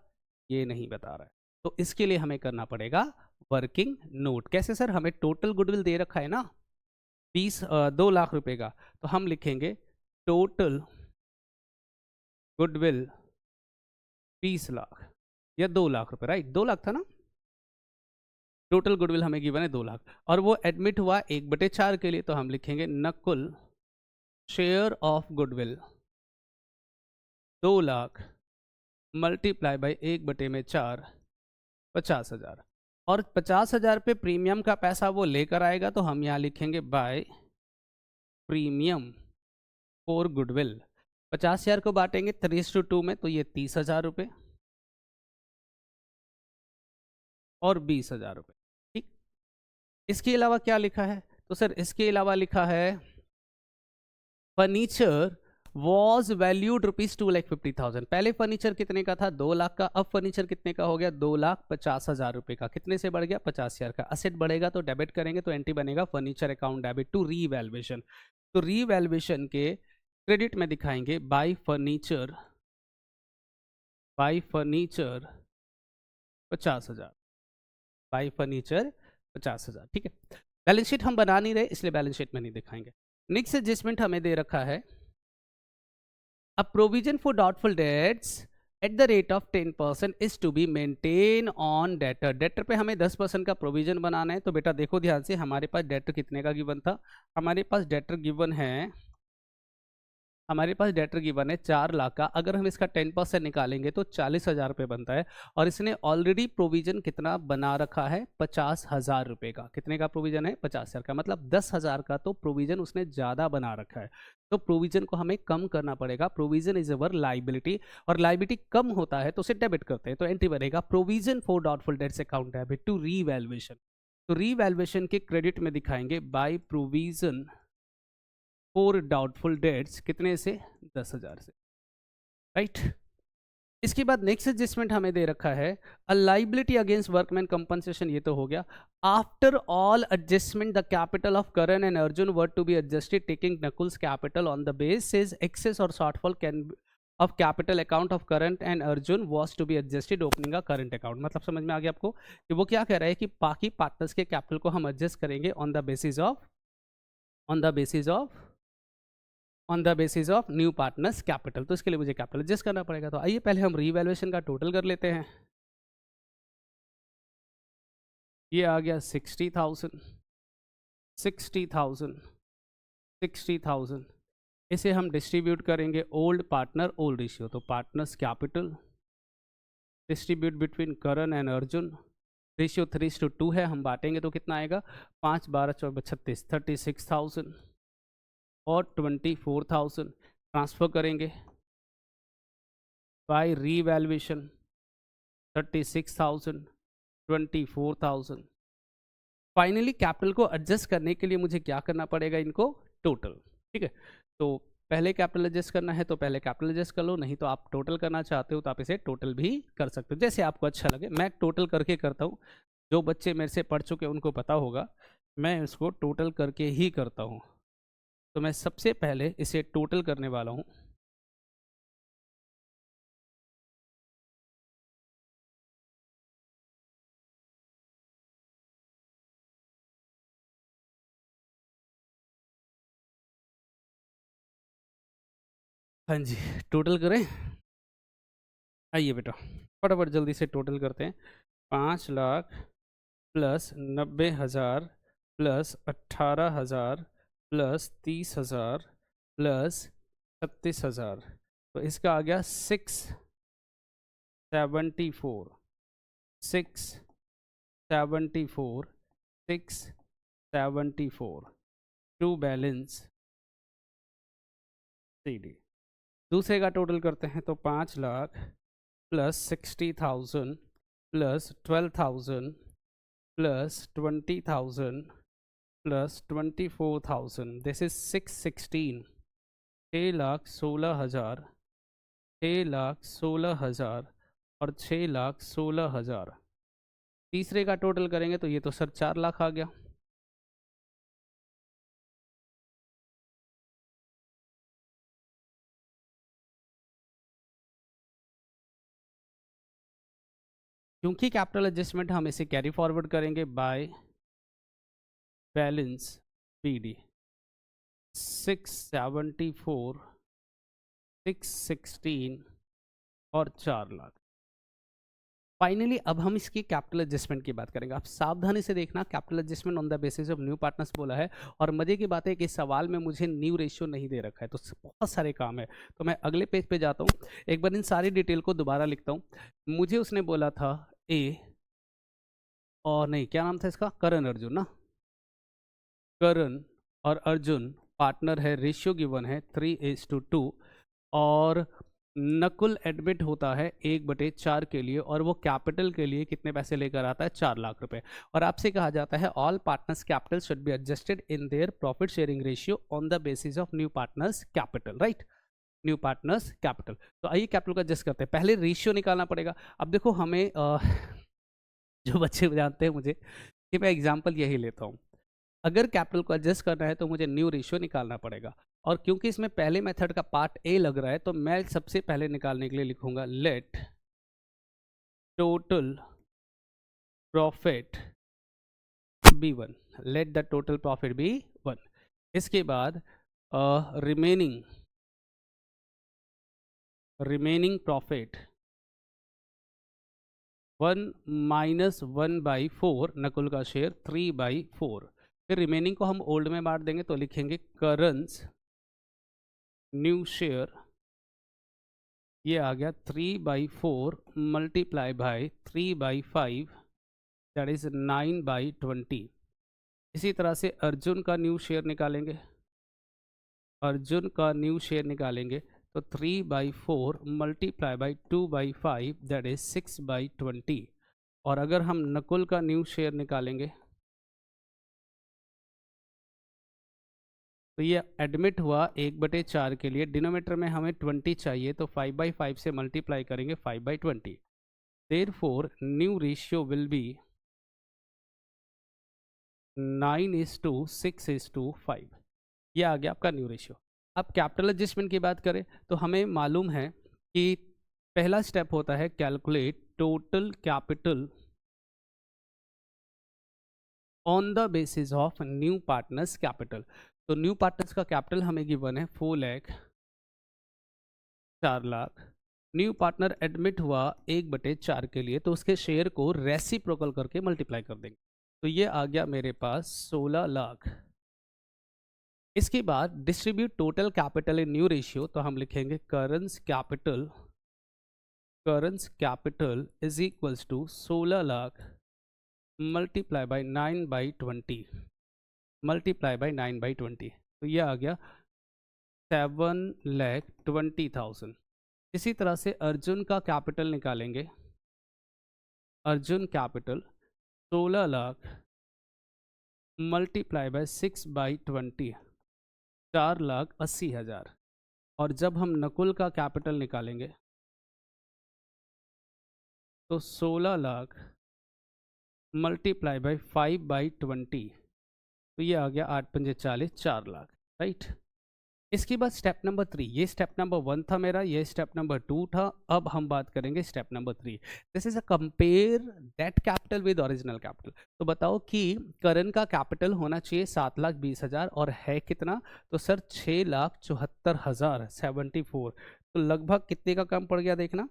ये नहीं बता रहा है। तो इसके लिए हमें करना पड़ेगा वर्किंग नोट। कैसे सर? हमें टोटल गुडविल दे रखा है ना 2 लाख रुपए का, तो हम लिखेंगे टोटल गुडविल 20 लाख या 2 लाख रुपए। राइट, 2 लाख था ना? टोटल गुडविल हमें गिवन है 2 लाख, और वो एडमिट हुआ 1/4 के लिए, तो हम लिखेंगे Nakul share of goodwill 2 lakh multiply by 1/4 50,000, और 50,000 पे प्रीमियम का पैसा वो लेकर आएगा, तो हम यहाँ लिखेंगे बाय प्रीमियम फॉर गुडविल। 50,000 को बांटेंगे 3:2 में, तो ये 30,000 रुपये और 20,000 रुपये। ठीक, इसके अलावा क्या लिखा है? तो सर इसके अलावा लिखा है फर्नीचर वॉज वैल्यूड ₹2,50,000। पहले फर्नीचर कितने का था? 2 लाख का। अब फर्नीचर कितने का हो गया? 2,50,000 रुपए का। कितने से बढ़ गया? 50,000 का। असेट बढ़ेगा तो डेबिट करेंगे, तो एंट्री बनेगा furniture account debit to revaluation. तो रीवैल्यूएशन के क्रेडिट में दिखाएंगे बाय फर्नीचर 50,000, बाय फर्नीचर 50,000। ठीक है, बैलेंस शीट हम बना नहीं रहे इसलिए बैलेंस शीट में नहीं दिखाएंगे। नेक्स्ट एडजस्टमेंट हमें दे रखा है a provision for doubtful debts at the rate of 10% is to be maintained on debtor। Debtor पे हमें 10% का प्रोविजन बनाना है। तो बेटा देखो ध्यान से, हमारे पास डेटर कितने का गिवन था? हमारे पास डेटर गिवन है, हमारे पास डेटर गिवन है 4 लाख का। अगर हम इसका 10% निकालेंगे तो 40,000 रुपये बनता है, और इसने ऑलरेडी प्रोविजन कितना बना रखा है? 50,000 रुपये का। कितने का प्रोविजन है? 50,000 का, मतलब 10,000 का तो प्रोविजन उसने ज़्यादा बना रखा है। तो प्रोविजन को हमें कम करना पड़ेगा। प्रोविजन इज अवर लाइबिलिटी, और लाइबिलिटी कम होता है तो उसे डेबिट करते हैं, तो एंट्री बनेगा provision for doubtful debts account debit to revaluation. तो रीवैल्यूएशन के क्रेडिट में दिखाएंगे by provision for doubtful debts, कितने से? 10,000 से। राइट, इसके बाद नेक्स्ट एडजस्टमेंट हमें दे रखा है a liability against workman compensation. ये तो हो गया। After all adjustment the capital of Karan and Arjun were to be adjusted taking Nakul's capital on the basis excess और shortfall can of capital account of current and Arjun was to be adjusted opening a current account. मतलब समझ में आ गया आपको कि वो क्या कह रहा है कि बाकी पार्टनर्स के कैपिटल को हम एडजस्ट करेंगे on the basis of new partners capital. तो इसके लिए मुझे कैपिटल एडजस्ट करना पड़ेगा। तो आइए पहले हम रीवैल्यूएशन का टोटल कर लेते हैं। ये आ गया 60,000। इसे हम डिस्ट्रीब्यूट करेंगे ओल्ड पार्टनर ओल्ड रेशियो। तो partners capital distribute between Karan and Arjun, ratio 3:2 है। हम बांटेंगे तो कितना आएगा? 5, 12, 14, 36, 36,000 और 24,000 ट्रांसफर करेंगे बाय रीवैल्यूएशन 36,000, 24,000। फाइनली कैपिटल को एडजस्ट करने के लिए मुझे क्या करना पड़ेगा? इनको टोटल। ठीक है, तो पहले कैपिटल एडजस्ट करना है तो पहले कैपिटल एडजस्ट कर लो, नहीं तो आप टोटल करना चाहते हो तो आप इसे टोटल भी कर सकते हो, जैसे आपको अच्छा लगे। मैं टोटल करके करता हूँ, जो बच्चे मेरे से पढ़ चुके उनको पता होगा, मैं इसको टोटल करके ही करता हूँ। तो मैं सबसे पहले इसे टोटल करने वाला हूँ। हाँ जी, टोटल करें। आइए बेटा फटाफट जल्दी से टोटल करते हैं। 5 lakh plus 90,000 plus 18,000 plus 30,000 plus 36,000, तो इसका आ गया 674 674 674 टू बैलेंस CD। दूसरे का टोटल करते हैं तो 5 lakh plus 60,000 plus 12,000 plus 20,000 plus 24,000, this is 616। 6,16,000, 6,16,000 और 6,16,000। तीसरे का टोटल करेंगे तो ये तो सर 4 लाख आ गया। क्योंकि कैपिटल एडजस्टमेंट हम इसे कैरी फॉरवर्ड करेंगे बाय बैलेंस PD। 674, 616 और 4 लाख। फाइनली अब हम इसकी कैपिटल एडजस्टमेंट की बात करेंगे। आप सावधानी से देखना, capital adjustment on the basis of new partners बोला है, और मजे की बात है कि सवाल में मुझे न्यू रेशियो नहीं दे रखा है, तो बहुत सारे काम है। तो मैं अगले पेज पे जाता हूँ, एक बार इन सारी डिटेल को दोबारा लिखता हूँ। मुझे उसने बोला था ए, और नहीं, क्या नाम था इसका, करण अर्जुन ना, करण और अर्जुन पार्टनर है, रेशियो गिवन है 3:2, और नकुल एडमिट होता है 1/4 के लिए, और वो कैपिटल के लिए कितने पैसे लेकर आता है, 4 लाख रुपए। और आपसे कहा जाता है all partners capital should be adjusted in their profit sharing ratio on the basis of new partners capital, right, new partners capital. तो आइए कैपिटल को एडजस्ट करते हैं, पहले रेशियो निकालना पड़ेगा। अब देखो हमें जो बच्चे जानते हैं मुझे, कि मैं एग्जाम्पल यही लेता हूँ, अगर कैपिटल को एडजस्ट करना है तो मुझे न्यू रेशियो निकालना पड़ेगा, और क्योंकि इसमें पहले मेथड का पार्ट ए लग रहा है, तो मैं सबसे पहले निकालने के लिए लिखूंगा let total profit be 1, let the total profit be 1। इसके बाद रिमेनिंग प्रॉफिट 1 - 1/4, नकुल का शेयर 3/4। फिर रिमेनिंग को हम ओल्ड में बांट देंगे, तो लिखेंगे करंस न्यू शेयर, ये आ गया 3/4 मल्टीप्लाई बाई 3/5, दैट इज 9/20। इसी तरह से अर्जुन का न्यू शेयर निकालेंगे, अर्जुन का न्यू शेयर निकालेंगे तो 3/4 मल्टीप्लाई बाई 2/5, दैट इज 6/20। और अगर हम नकुल का न्यू शेयर निकालेंगे तो ये एडमिट हुआ 1/4 के लिए, डिनोमीटर में हमें 20 चाहिए, तो 5/5 से मल्टीप्लाई करेंगे 5/20। Therefore new ratio will B 9:6:5। ये आ गया आपका न्यू रेशियो। अब कैपिटल एडजस्टमेंट की बात करें तो हमें मालूम है कि पहला स्टेप होता है calculate total capital on the basis of new partners capital. तो न्यू पार्टनर्स का कैपिटल हमें गिवन है 4 lakh, 4 lakh. New partner admit हुआ 1/4 के लिए, तो उसके शेयर को रेसिप्रोकल करके मल्टीप्लाई कर देंगे, तो ये आ गया मेरे पास 16 लाख। इसके बाद distribute total capital in new ratio, तो हम लिखेंगे करंस capital is equals to 16 lakh multiply by 9/20, multiply by 9/20, तो ये आ गया 7,20,000। इसी तरह से अर्जुन का कैपिटल निकालेंगे, Arjun capital 16 lakh multiply by 6/20, 4,80,000। और जब हम नकुल का कैपिटल निकालेंगे तो 16 लाख मल्टीप्लाई बाई 5/20, तो ये आ गया 8×5 = 4 लाख, राइट। इसके बाद स्टेप नंबर 3, ये स्टेप नंबर 1 था मेरा, ये स्टेप नंबर 2 था। अब हम बात करेंगे step number 3, this is a compare that capital with original capital. तो बताओ कि करण का कैपिटल होना चाहिए 7,20,000 और है कितना, तो सर 6,74,000, 74। तो लगभग कितने का कम पड़ गया देखना,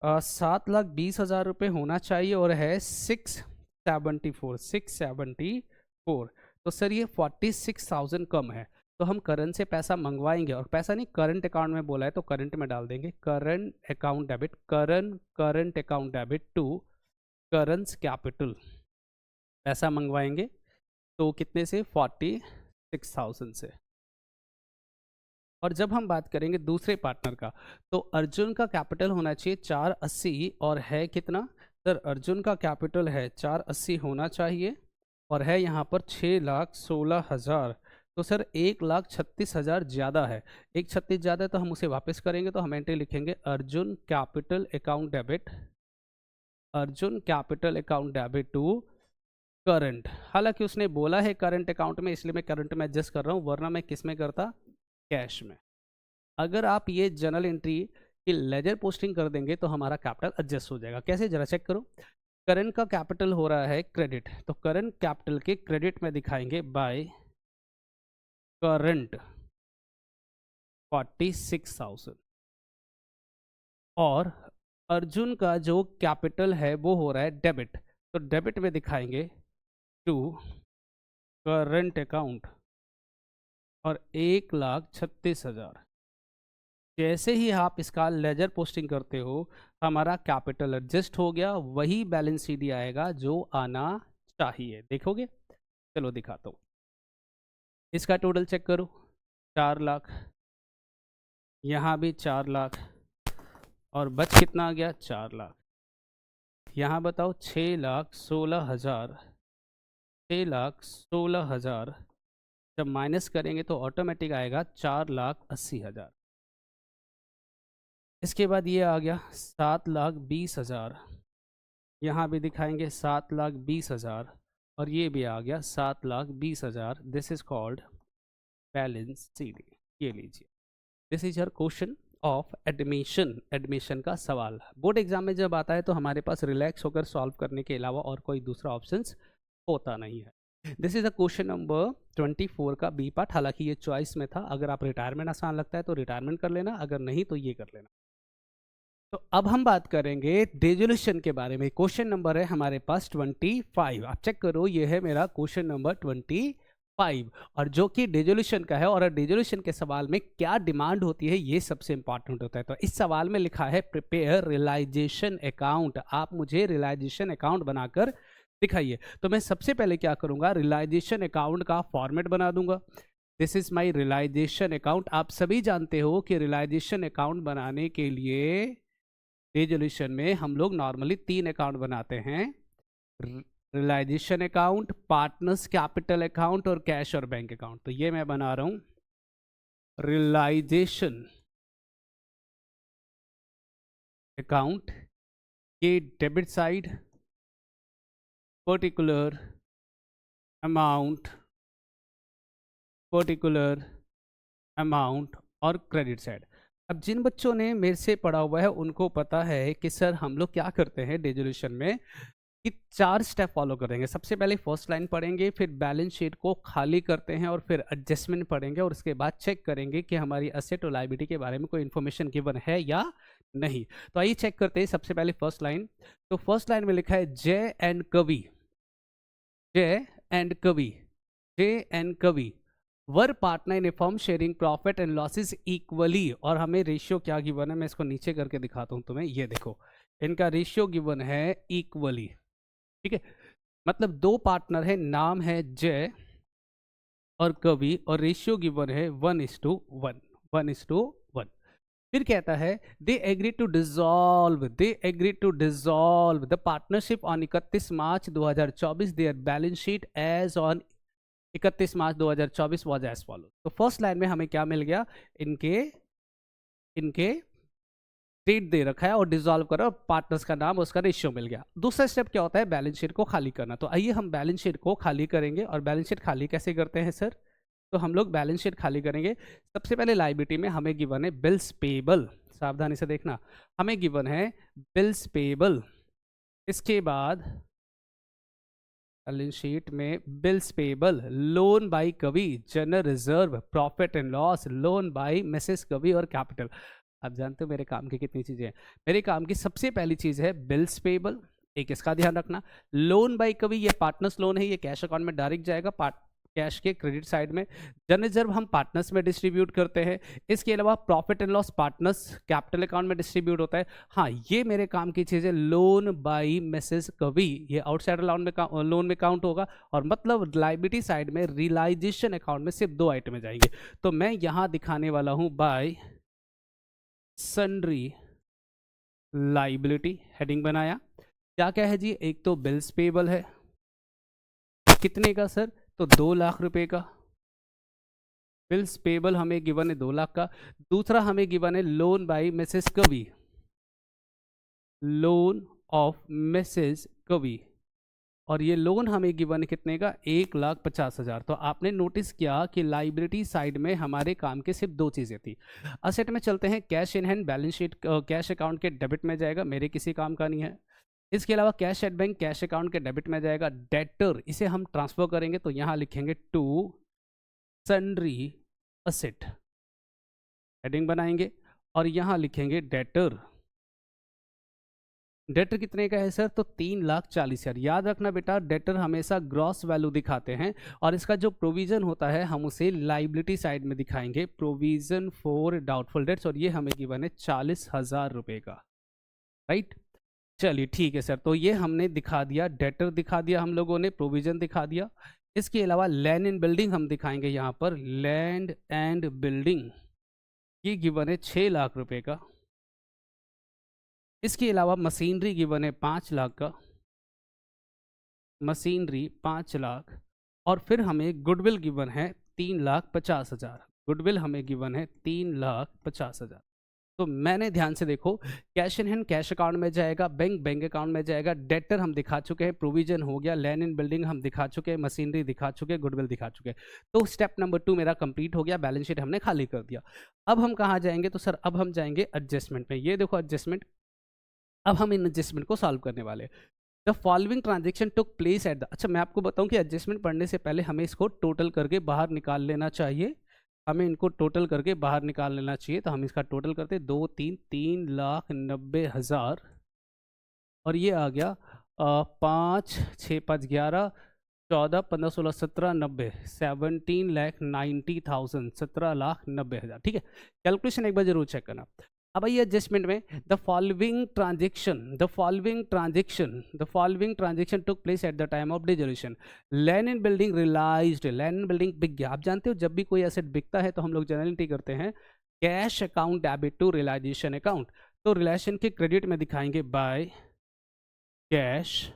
7,20,000 रुपये होना चाहिए और है 674। तो सर ये 46,000 कम है, तो हम करंट से पैसा मंगवाएंगे, और पैसा नहीं करंट अकाउंट में बोला है तो करंट में डाल देंगे, current account debit, current account debit to current capital, पैसा मंगवाएंगे तो कितने से, 46,000 से। और जब हम बात करेंगे दूसरे पार्टनर का, तो अर्जुन का कैपिटल होना चाहिए 480 और है कितना, सर अर्जुन का कैपिटल है 480 होना चाहिए और है यहाँ पर 6,16,000। तो सर 1,36,000 ज़्यादा है, 1,36 ज़्यादा है, तो हम उसे वापस करेंगे, तो हम एंट्री लिखेंगे Arjun capital account debit, Arjun capital account debit to current. हालांकि उसने बोला है करंट अकाउंट में, इसलिए मैं करंट में एडजस्ट कर रहा हूँ, वरना मैं किस में करता, कैश में। अगर आप ये जर्नल एंट्री की लेजर पोस्टिंग कर देंगे तो हमारा कैपिटल एडजस्ट हो जाएगा। कैसे, जरा चेक करो। करंट का कैपिटल हो रहा है क्रेडिट, तो करंट कैपिटल के क्रेडिट में दिखाएंगे बाय करंट 46,000, और अर्जुन का जो कैपिटल है वो हो रहा है डेबिट, तो डेबिट में दिखाएंगे टू करंट अकाउंट और 1,36,000। जैसे ही आप इसका लेजर पोस्टिंग करते हो हमारा कैपिटल एडजस्ट हो गया, वही बैलेंस शीट आएगा जो आना चाहिए। देखोगे, चलो दिखाता हूँ। इसका टोटल चेक करो, 4 लाख, यहाँ भी 4 लाख, और बच कितना आ गया, 4 लाख। यहाँ बताओ 6,16,000, 6,16,000 जब माइनस करेंगे तो ऑटोमेटिक आएगा 4,80,000। इसके बाद ये आ गया 7,20,000, यहाँ भी दिखाएंगे 7,20,000, और ये भी आ गया 7,20,000। This is called balance sheet. ये लीजिए, this is your question of admission. Admission का सवाल बोर्ड एग्जाम में जब आता है तो हमारे पास रिलैक्स होकर सॉल्व करने के अलावा और कोई दूसरा ऑप्शंस होता नहीं है। This is the question number 24 का बी पार्ट। हालांकि ये चॉइस में था, अगर आप रिटायरमेंट आसान लगता है तो रिटायरमेंट कर लेना, अगर नहीं तो ये कर लेना। तो अब हम बात करेंगे डिसोल्यूशन के बारे में। क्वेश्चन नंबर है हमारे पास 25। आप चेक करो, ये है मेरा क्वेश्चन नंबर 25, और जो कि डिसोल्यूशन का है। और डिसोल्यूशन के सवाल में क्या डिमांड होती है ये सबसे इंपॉर्टेंट होता है। तो इस सवाल में लिखा है प्रिपेयर रियलाइजेशन अकाउंट। आप मुझे रियलाइजेशन अकाउंट बनाकर दिखाइए। तो मैं सबसे पहले क्या करूंगा, रियलाइजेशन अकाउंट का फॉर्मेट बना दूंगा। This is my realization account. आप सभी जानते हो कि रियलाइजेशन अकाउंट बनाने के लिए डिसोल्यूशन में हम लोग नॉर्मली 3 अकाउंट बनाते हैं, realisation account, partners capital account और कैश और बैंक अकाउंट। तो ये मैं बना रहा हूं रियलाइजेशन अकाउंट के debit side particular amount, particular amount और क्रेडिट साइड। अब जिन बच्चों ने मेरे से पढ़ा हुआ है उनको पता है कि सर हम लोग क्या करते हैं डिसोल्यूशन में, कि 4 स्टेप फॉलो करेंगे। सबसे पहले फर्स्ट लाइन पढ़ेंगे, फिर बैलेंस शीट को खाली करते हैं, और फिर एडजस्टमेंट पढ़ेंगे, और उसके बाद चेक करेंगे कि हमारी असेट और लायबिलिटी के बारे में कोई इन्फॉर्मेशन गिवन है या नहीं। तो आइए चेक करते हैं। सबसे पहले फर्स्ट लाइन, तो फर्स्ट लाइन में लिखा है जय एंड कवि, जय एंड कवि, Jay and Kavi were partner in a firm sharing profit and losses equally. और हमें रेशियो क्या गिवन है, मैं इसको नीचे करके दिखाता हूं तुम्हें। ये देखो, इनका रेशियो गिवन है इक्वली, ठीक है। मतलब 2 पार्टनर है, नाम है जय और कवि, और रेशियो गिवन है 1:1, 1:1। फिर कहता है they agree to dissolve, they agree to dissolve the partnership on 31 March 2024। There balance sheet as on 31 March 2024 was as follow. तो फर्स्ट लाइन में हमें क्या मिल गया, इनके डेट दे रखा है और डिसॉल्व करो, पार्टनर्स का नाम, उसका रेशियो मिल गया। दूसरा स्टेप क्या होता है, बैलेंस शीट को खाली करना। तो आइए हम बैलेंस शीट को खाली करेंगे। और बैलेंस शीट खाली कैसे करते हैं सर, तो हम लोग बैलेंस शीट खाली करेंगे। सबसे पहले लायबिलिटी में हमें गिवन है बिल्स पेबल, सावधानी से देखना, हमें गिवन है बिल्स पेबल। इसके बाद बैलेंस शीट में बिल्स पेबल, लोन बाय कवि, general reserve, profit and loss, loan by Mrs कवि और कैपिटल। आप जानते हो मेरे काम की कितनी चीजें हैं। मेरे काम की सबसे पहली चीज है बिल्स पेबल, एक इसका ध्यान रखना। लोन बाय कवि ये पार्टनर्स लोन है, ये कैश अकाउंट में डायरेक्ट जाएगा, कैश के क्रेडिट साइड में। जनरल रिजर्व हम पार्टनर्स में डिस्ट्रीब्यूट करते हैं। इसके अलावा profit and loss partners capital account में डिस्ट्रीब्यूट होता है। हाँ, ये मेरे काम की चीज है। लोन बाय मिसेस कवि ये आउटसाइड लोन में काउंट होगा, और मतलब लायबिलिटी साइड में रियलाइजेशन अकाउंट में सिर्फ 2 आइटम जाएंगे। तो मैं यहां दिखाने वाला हूं बाय सन्ड्री लाइबिलिटी, हेडिंग बनाया। क्या क्या है जी, एक तो बिल्स पेबल है, कितने का सर, तो 2 लाख रुपए का बिल्स पेबल हमें गिवन है 2 लाख का। दूसरा हमें गिवन है लोन बाय मिसेस कवि, लोन ऑफ मिसेस कवि, और ये लोन हमें गिवन कितने का, 1,50,000। तो आपने नोटिस किया कि लाइबिलिटी साइड में हमारे काम के सिर्फ 2 चीजें थी। असेट में चलते हैं, cash in hand balance sheet cash account के डेबिट में जाएगा, मेरे किसी काम का नहीं है। इसके अलावा cash at bank cash account के डेबिट में जाएगा। डेटर इसे हम ट्रांसफर करेंगे, तो यहां लिखेंगे टू सन्ड्री असेट, हेडिंग बनाएंगे, और यहां लिखेंगे डेटर डेटर कितने का है सर? तो 3,40,000। याद रखना बेटा, डेटर हमेशा ग्रॉस वैल्यू दिखाते हैं और इसका जो प्रोविजन होता है हम उसे लाइबिलिटी साइड में दिखाएंगे, प्रोविजन फॉर डाउटफुल डेट्स, और ये हमें गिवन है 40,000 रुपए का, राइट। चलिए ठीक है सर, तो ये हमने दिखा दिया, डेटर दिखा दिया हम लोगों ने, प्रोविजन दिखा दिया। इसके अलावा लैंड एंड बिल्डिंग हम दिखाएंगे यहाँ पर, लैंड एंड बिल्डिंग ये गिवन है 6 लाख रुपए का। इसके अलावा मशीनरी गिवन है 5 लाख का, मशीनरी 5 लाख, और फिर हमें गुडविल गिवन है 3,50,000। गुडविल हमें गिवन है 3,50,000। तो मैंने ध्यान से देखो, cash in hand cash account में जाएगा, बैंक अकाउंट में जाएगा, डेटर हम दिखा चुके हैं, प्रोविजन हो गया, लैंड इन बिल्डिंग हम दिखा चुके हैं, मशीनरी दिखा चुके हैं, गुडविल दिखा चुके हैं। तो स्टेप नंबर 2 मेरा कंप्लीट हो गया, बैलेंस शीट हमने खाली कर दिया। अब हम कहाँ जाएंगे? तो सर अब हम जाएंगे एडजस्टमेंट में। ये देखो एडजस्टमेंट, अब हम इन एडजस्टमेंट को सॉल्व करने वाले। The following transaction took place at the, अच्छा मैं आपको बताऊं कि एडजस्टमेंट पढ़ने से पहले हमें इसको टोटल करके बाहर निकाल लेना चाहिए, हमें इनको टोटल करके बाहर निकाल लेना चाहिए। तो हम इसका टोटल करते 2 3 3,90,000 और ये आ गया 5 6 5 11 14 15 16 17 90 17,90,000 17,90,000, ठीक है। कैलकुलेशन एक बार जरूर चेक करना। अब आइए एडजस्टमेंट में, the following transaction took place at the time of dissolution. Land and building realised, land and building बिक गया। आप जानते हो जब भी कोई एसेट बिकता है तो हम लोग जनरल एंट्री करते हैं cash account debit to realisation account. तो रिलेशन के क्रेडिट में दिखाएंगे बाय कैश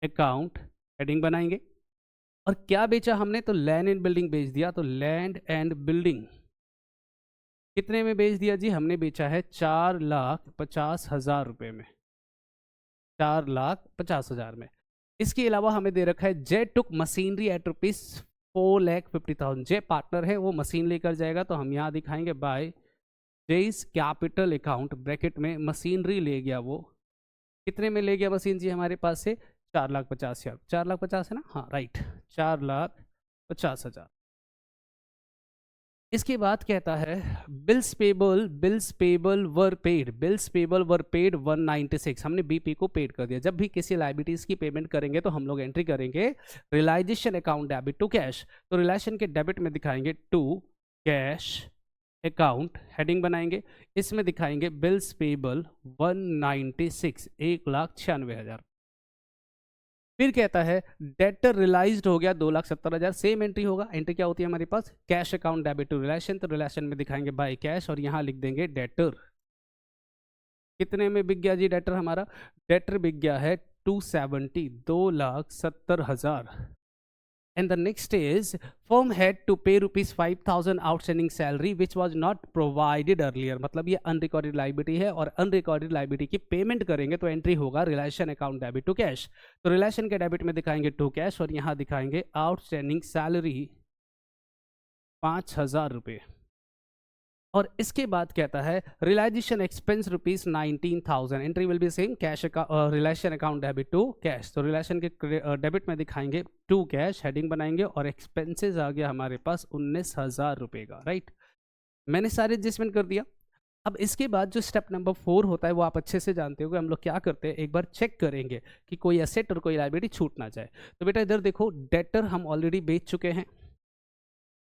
अकाउंट, हेडिंग बनाएंगे। और क्या बेचा हमने? तो लैंड एंड बिल्डिंग बेच दिया। तो लैंड एंड बिल्डिंग कितने में बेच दिया जी? हमने बेचा है 4,50,000 रुपए में, 4,50,000 में। इसके अलावा हमें दे रखा है जे टुक मशीनरी एट ₹4,50,000। जे पार्टनर है, वो मशीन लेकर जाएगा। तो हम यहाँ दिखाएंगे बाय जेस कैपिटल अकाउंट, ब्रैकेट में मशीनरी ले गया। वो कितने में ले गया मशीन जी हमारे पास से? 4,50,000। 4,50,000 है ना? हाँ राइट, 4,50,000। इसके बाद कहता है बिल्स पेबल वर पेड 196। हमने बीपी को पेड कर दिया। जब भी किसी लाइबिलिटीज की पेमेंट करेंगे तो हम लोग एंट्री करेंगे realisation account debit to cash. तो रिलेशन के डेबिट में दिखाएंगे टू कैश अकाउंट, हेडिंग बनाएंगे। इसमें दिखाएंगे बिल्स पेबल 196, 1,96,000। फिर कहता है डेटर रियलाइज्ड हो गया 2,70,000। सेम एंट्री होगा। एंट्री क्या होती है हमारे पास? Cash account debit to relation. तो रिलेशन में दिखाएंगे बाय कैश और यहां लिख देंगे डेटर। कितने में बिक गया जी डेटर हमारा? डेटर बिक गया है 270, 2,70,000। And the next is firm had to pay ₹5,000 outstanding salary which was not provided earlier। मतलब ये अनरिकॉर्डेड लाइबिलिटी है और अनरिकॉर्डेड लाइबिलिटी की पेमेंट करेंगे तो एंट्री होगा relation account debit to cash. तो रिलेशन के डेबिट में दिखाएंगे टू कैश और यहाँ दिखाएंगे आउटस्टैंडिंग सैलरी 5,000 रुपये। और इसके बाद कहता है realisation expense ₹19,000। Entry will be same cash relation account debit to cash. तो रिलेशन के डेबिट में दिखाएंगे टू कैश, हेडिंग बनाएंगे और एक्सपेंसेस आ गया हमारे पास 19,000 रुपये का, राइट। मैंने सारे एडजस्टमेंट कर दिया। अब इसके बाद जो स्टेप नंबर 4 होता है वो आप अच्छे से जानते हो कि हम लोग क्या करते हैं, एक बार चेक करेंगे कि कोई एसेट और कोई लायबिलिटी छूट ना जाए। तो बेटा इधर देखो, डेटर हम ऑलरेडी बेच चुके हैं,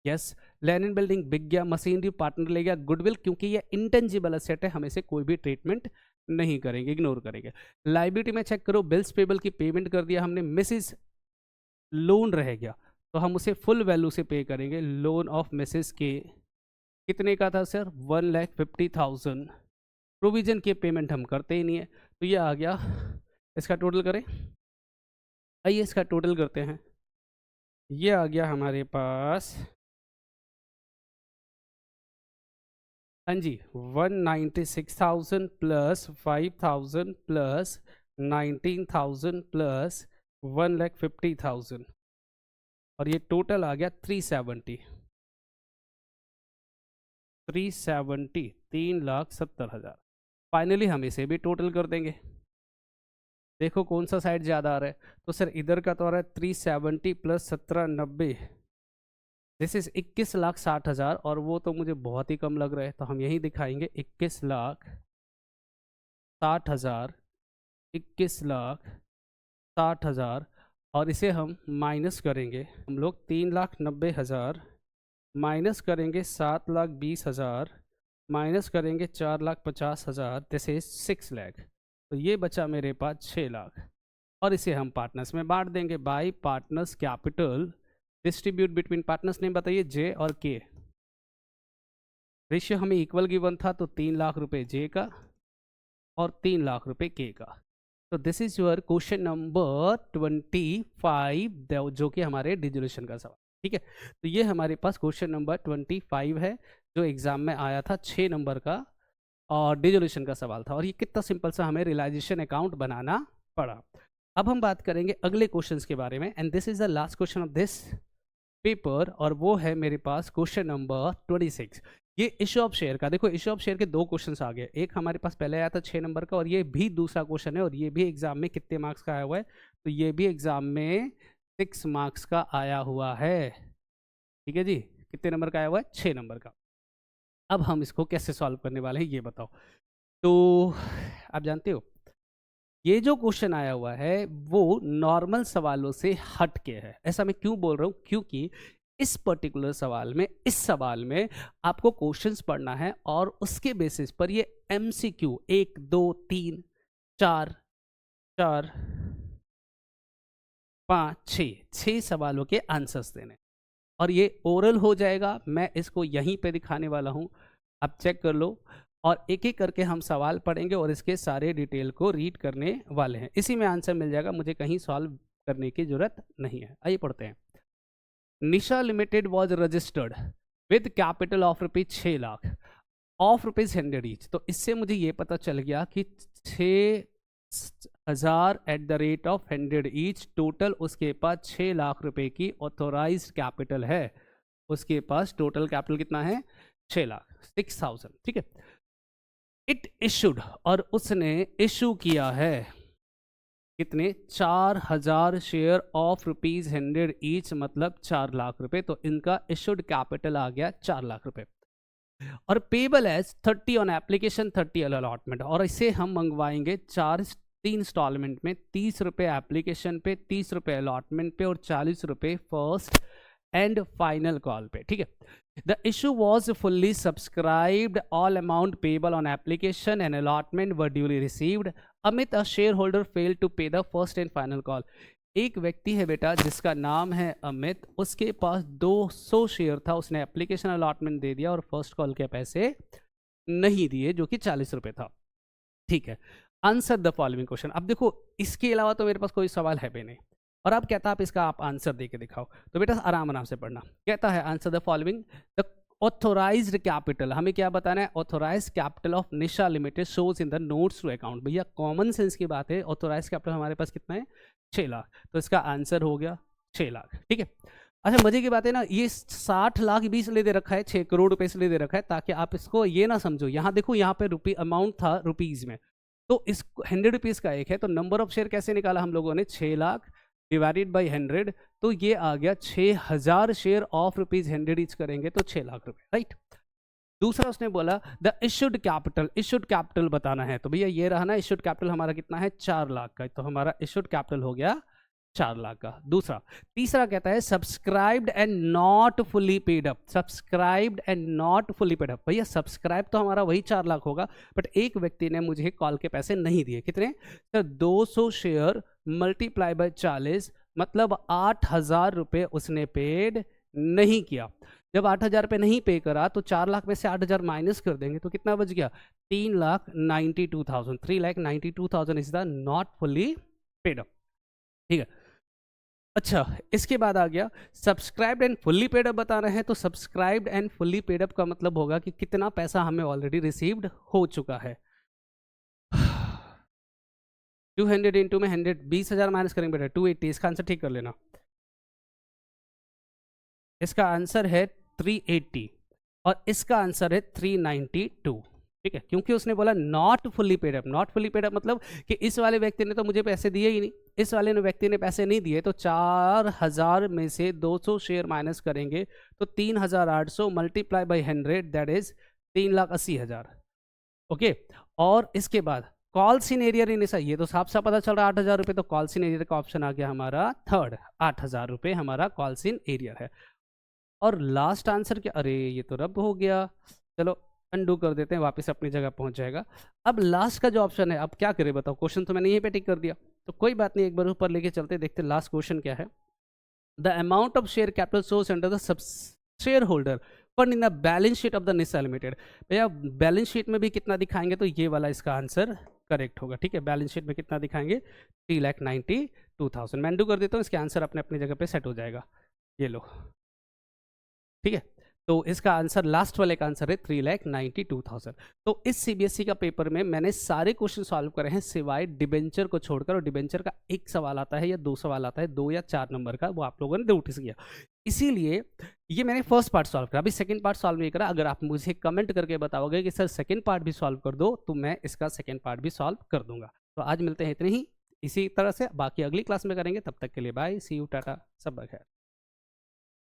यस। लैंड एंड बिल्डिंग बिक गया, मशीनरी पार्टनर ले गया, गुडविल क्योंकि ये इंटेंजिबल एसेट है हम इसे कोई भी ट्रीटमेंट नहीं करेंगे, इग्नोर करेंगे। लाइबिलिटी में चेक करो, बिल्स पेबल की पेमेंट कर दिया हमने, मिसिस लोन रह गया तो हम उसे फुल वैल्यू से पे करेंगे। लोन ऑफ मिसिस के कितने का था सर? 1,50,000। प्रोविजन की पेमेंट हम करते ही नहीं है तो ये आ गया। इसका टोटल करें, आइए इसका टोटल करते हैं। ये आ गया हमारे पास, हाँ जी, 196,000 प्लस 5,000 प्लस 19,000 प्लस 1,50,000 और ये टोटल आ गया 370, 3,70,000। फाइनली हम इसे भी टोटल कर देंगे। देखो कौन सा साइड ज़्यादा आ रहा है? तो सर इधर का तो आ रहा है 370 प्लस 1790, दिस इज 21,60,000 और वो तो मुझे बहुत ही कम लग रहा है तो हम यही दिखाएंगे 21,60,000 21,60,000 और इसे हम माइनस करेंगे, हम लोग 3,90,000 माइनस करेंगे 7,20,000 माइनस करेंगे 4,50,000, दिस इज 6 लाख। तो ये बचा मेरे पास 6 लाख और इसे हम पार्टनर्स में बांट देंगे bye partners capital. Distribute between partners name बताइए, जे और के। रेशियो हमें इक्वल गिवन था, तो 3 लाख रुपए जे का और 3 लाख रुपए के का। तो this is your question number 25, जो कि हमारे डिजोल्यूशन का सवाल। ठीक है, तो ये हमारे पास क्वेश्चन नंबर 25 है जो एग्जाम में आया था 6 नंबर का और डिजोल्यूशन का सवाल था। और ये कितना सिंपल सा हमें रियलाइजेशन अकाउंट बनाना पड़ा। अब हम बात करेंगे अगले क्वेश्चंस के बारे में, and this is the last question of this paper, और वो है मेरे पास क्वेश्चन नंबर 26। ये इशू ऑफ शेयर का, देखो इशू ऑफ शेयर के 2 क्वेश्चंस आ गए। एक हमारे पास पहले आया था 6 नंबर का और ये भी दूसरा क्वेश्चन है, और ये भी एग्जाम में कितने मार्क्स का आया हुआ है, तो ये भी एग्जाम में 6 मार्क्स का आया हुआ है। ठीक है जी, कितने नंबर का आया हुआ है? 6 नंबर का। अब हम इसको कैसे सॉल्व करने वाले हैं ये बताओ। तो आप जानते हो ये जो क्वेश्चन आया हुआ है वो नॉर्मल सवालों से हट के है। ऐसा मैं क्यों बोल रहा हूँ? क्योंकि इस पर्टिकुलर सवाल में, इस सवाल में आपको क्वेश्चंस पढ़ना है और उसके बेसिस पर ये एमसीक्यू 1 2 3 4 4 5 6 सवालों के आंसर्स देने, और ये ओरल हो जाएगा। मैं इसको यहीं पे दिखाने वाला हूं, आप चेक कर लो, और एक एक करके हम सवाल पढ़ेंगे और इसके सारे डिटेल को रीड करने वाले हैं। इसी में आंसर मिल जाएगा, मुझे कहीं सॉल्व करने की जरूरत नहीं है। आइए पढ़ते हैं। Nisha limited was registered with capital of rupees 6 lakh of rupees 100 each. तो इससे मुझे ये पता चल गया कि 6,000 at the rate of 100 each, total उसके पास 6 लाख रुपए की ऑथोराइज्ड कैपिटल है। उसके पास टोटल कैपिटल कितना है? 6 लाख, 6,000। ठीक है, इट इशूड, और उसने इशू किया है कितने? 4,000 शेयर ऑफ रुपीज 100 ईच, मतलब 4 लाख रुपए। तो इनका इशूड कैपिटल आ गया 4 लाख रुपए। और payable as 30 on application 30 allotment, और इसे हम मंगवाएंगे 3 इंस्टॉलमेंट में, 30 रुपए एप्लीकेशन पे, 30 रुपए अलॉटमेंट पे और 40 रुपए फर्स्ट एंड फाइनल कॉल पे। ठीक है, the issue was fully subscribed, all amount payable on application and allotment were duly received. Amit, a shareholder, failed to pay the first and final call. एक व्यक्ति है बेटा जिसका नाम है अमित, उसके पास 200 शेयर था, उसने एप्लीकेशन अलॉटमेंट दे दिया और फर्स्ट कॉल के पैसे नहीं दिए, जो कि 40 रुपए था। ठीक है, आंसर द फॉलोइंग क्वेश्चन। अब देखो इसके अलावा तो मेरे पास कोई सवाल है भी नहीं, और अब कहता है आप इसका आप आंसर दे के दिखाओ। तो बेटा आराम आराम से पढ़ना। कहता है answer the following, the authorised capital, हमें क्या बताना है? Authorised capital of Nisha limited shows in the notes to account. भैया कॉमन सेंस की बात है, ऑथोराइज्ड कैपिटल हमारे पास कितना है? 6 लाख। तो इसका आंसर हो गया 6 लाख। ठीक है, अच्छा मजे की बात है ना, ये 60 लाख भी इसलिए दे रखा है, 6 करोड़ रुपए इसलिए दे रखा है ताकि आप इसको ये ना समझो। यहाँ देखो, यहाँ पे अमाउंट था रुपीज में, तो इस 100 रुपीज का एक है, तो नंबर ऑफ शेयर कैसे निकाला हम लोगों ने? 6 लाख डिवाइडेड बाई 100, तो ये आ गया 6,000 शेयर ऑफ रुपीज 100 ईच करेंगे तो 6 लाख रुपए। राइट, दूसरा उसने बोला the issued capital, issued capital बताना है। तो भैया ये रहा ना, इशूड कैपिटल हमारा कितना है? 4 लाख का, तो हमारा इशूड कैपिटल हो गया 4 लाख का। दूसरा, तीसरा कहता है subscribed and not fully paid up, subscribed and not fully paid up. भैया सब्सक्राइब तो हमारा वही 4 लाख होगा, बट एक व्यक्ति ने मुझे कॉल के पैसे नहीं दिए। कितने? सर 200 शेयर मल्टीप्लाई बाय 40, मतलब 8,000 रुपए उसने पेड नहीं किया। जब 8,000 रुपये नहीं पे करा तो 4 लाख में से 8,000 माइनस कर देंगे तो कितना बच गया? 3,92,000। 3,92,000 is the not fully paid up. ठीक है, अच्छा इसके बाद आ गया subscribed and fully paid up बताना है। तो subscribed and fully paid up का मतलब होगा कि कितना पैसा हमें ऑलरेडी रिसीव्ड हो चुका है। 200 इंटू में 100, 20,000 माइनस करेंगे बेटा 280। इसका आंसर ठीक कर लेना, इसका आंसर है 380 और इसका आंसर है 392। ठीक है, क्योंकि उसने बोला not fully paid up. Not fully paid up मतलब कि इस वाले व्यक्ति ने तो मुझे पैसे दिए ही नहीं, इस वाले व्यक्ति ने पैसे नहीं दिए, तो 4,000 में से 200 शेयर माइनस करेंगे तो 3,800 multiply by 100, that is 3,80,000। Okay, और इसके बाद कॉल्स इन एरियर इन ऐसा, ये तो साफ साफ पता चल रहा है 8,000 रुपये, तो कॉल्स इन एरियर का ऑप्शन आ गया हमारा थर्ड, 8,000 रुपये हमारा कॉल्स इन एरियर है। और लास्ट आंसर क्या, अरे ये तो रब हो गया, चलो अनडू कर देते हैं, वापस अपनी जगह पहुंच जाएगा। अब लास्ट का जो ऑप्शन है, अब क्या करें बताओ, क्वेश्चन तो मैंने यहीं पे टिक कर दिया, तो कोई बात नहीं, एक बार ऊपर लेके चलते, देखते लास्ट क्वेश्चन क्या है। The amount of share capital source under the sub share holder fund in the balance sheet of the Nisa limited. भैया बैलेंस शीट में भी कितना दिखाएंगे, तो ये वाला इसका आंसर करेक्ट होगा, ठीक है। बैलेंस शीट में कितना दिखाएंगे, 3,92,000। मैं अनडू कर देता हूँ, इसके आंसर अपने अपनी जगह पे सेट हो जाएगा, ये लो, ठीक है। तो इसका आंसर लास्ट वाले का आंसर है 3,92,000। तो इस सीबीएसई का पेपर में मैंने सारे क्वेश्चन सॉल्व करे हैं सिवाय डिबेंचर को छोड़कर, और डिबेंचर का एक सवाल आता है या 2 सवाल आता है, 2 या 4 नंबर का, वो आप लोगों ने नोटिस किया, इसीलिए ये मैंने फर्स्ट पार्ट सॉल्व करा, अभी सेकंड पार्ट सॉल्व नहीं करा। अगर आप मुझे कमेंट करके बताओगे कि सर सेकंड पार्ट भी सॉल्व कर दो, तो मैं इसका सेकंड पार्ट भी सॉल्व कर दूंगा। तो आज मिलते हैं इतने ही, इसी तरह से बाकी अगली क्लास में करेंगे, तब तक के लिए बाय, सी यू, टाटा, सब खैर।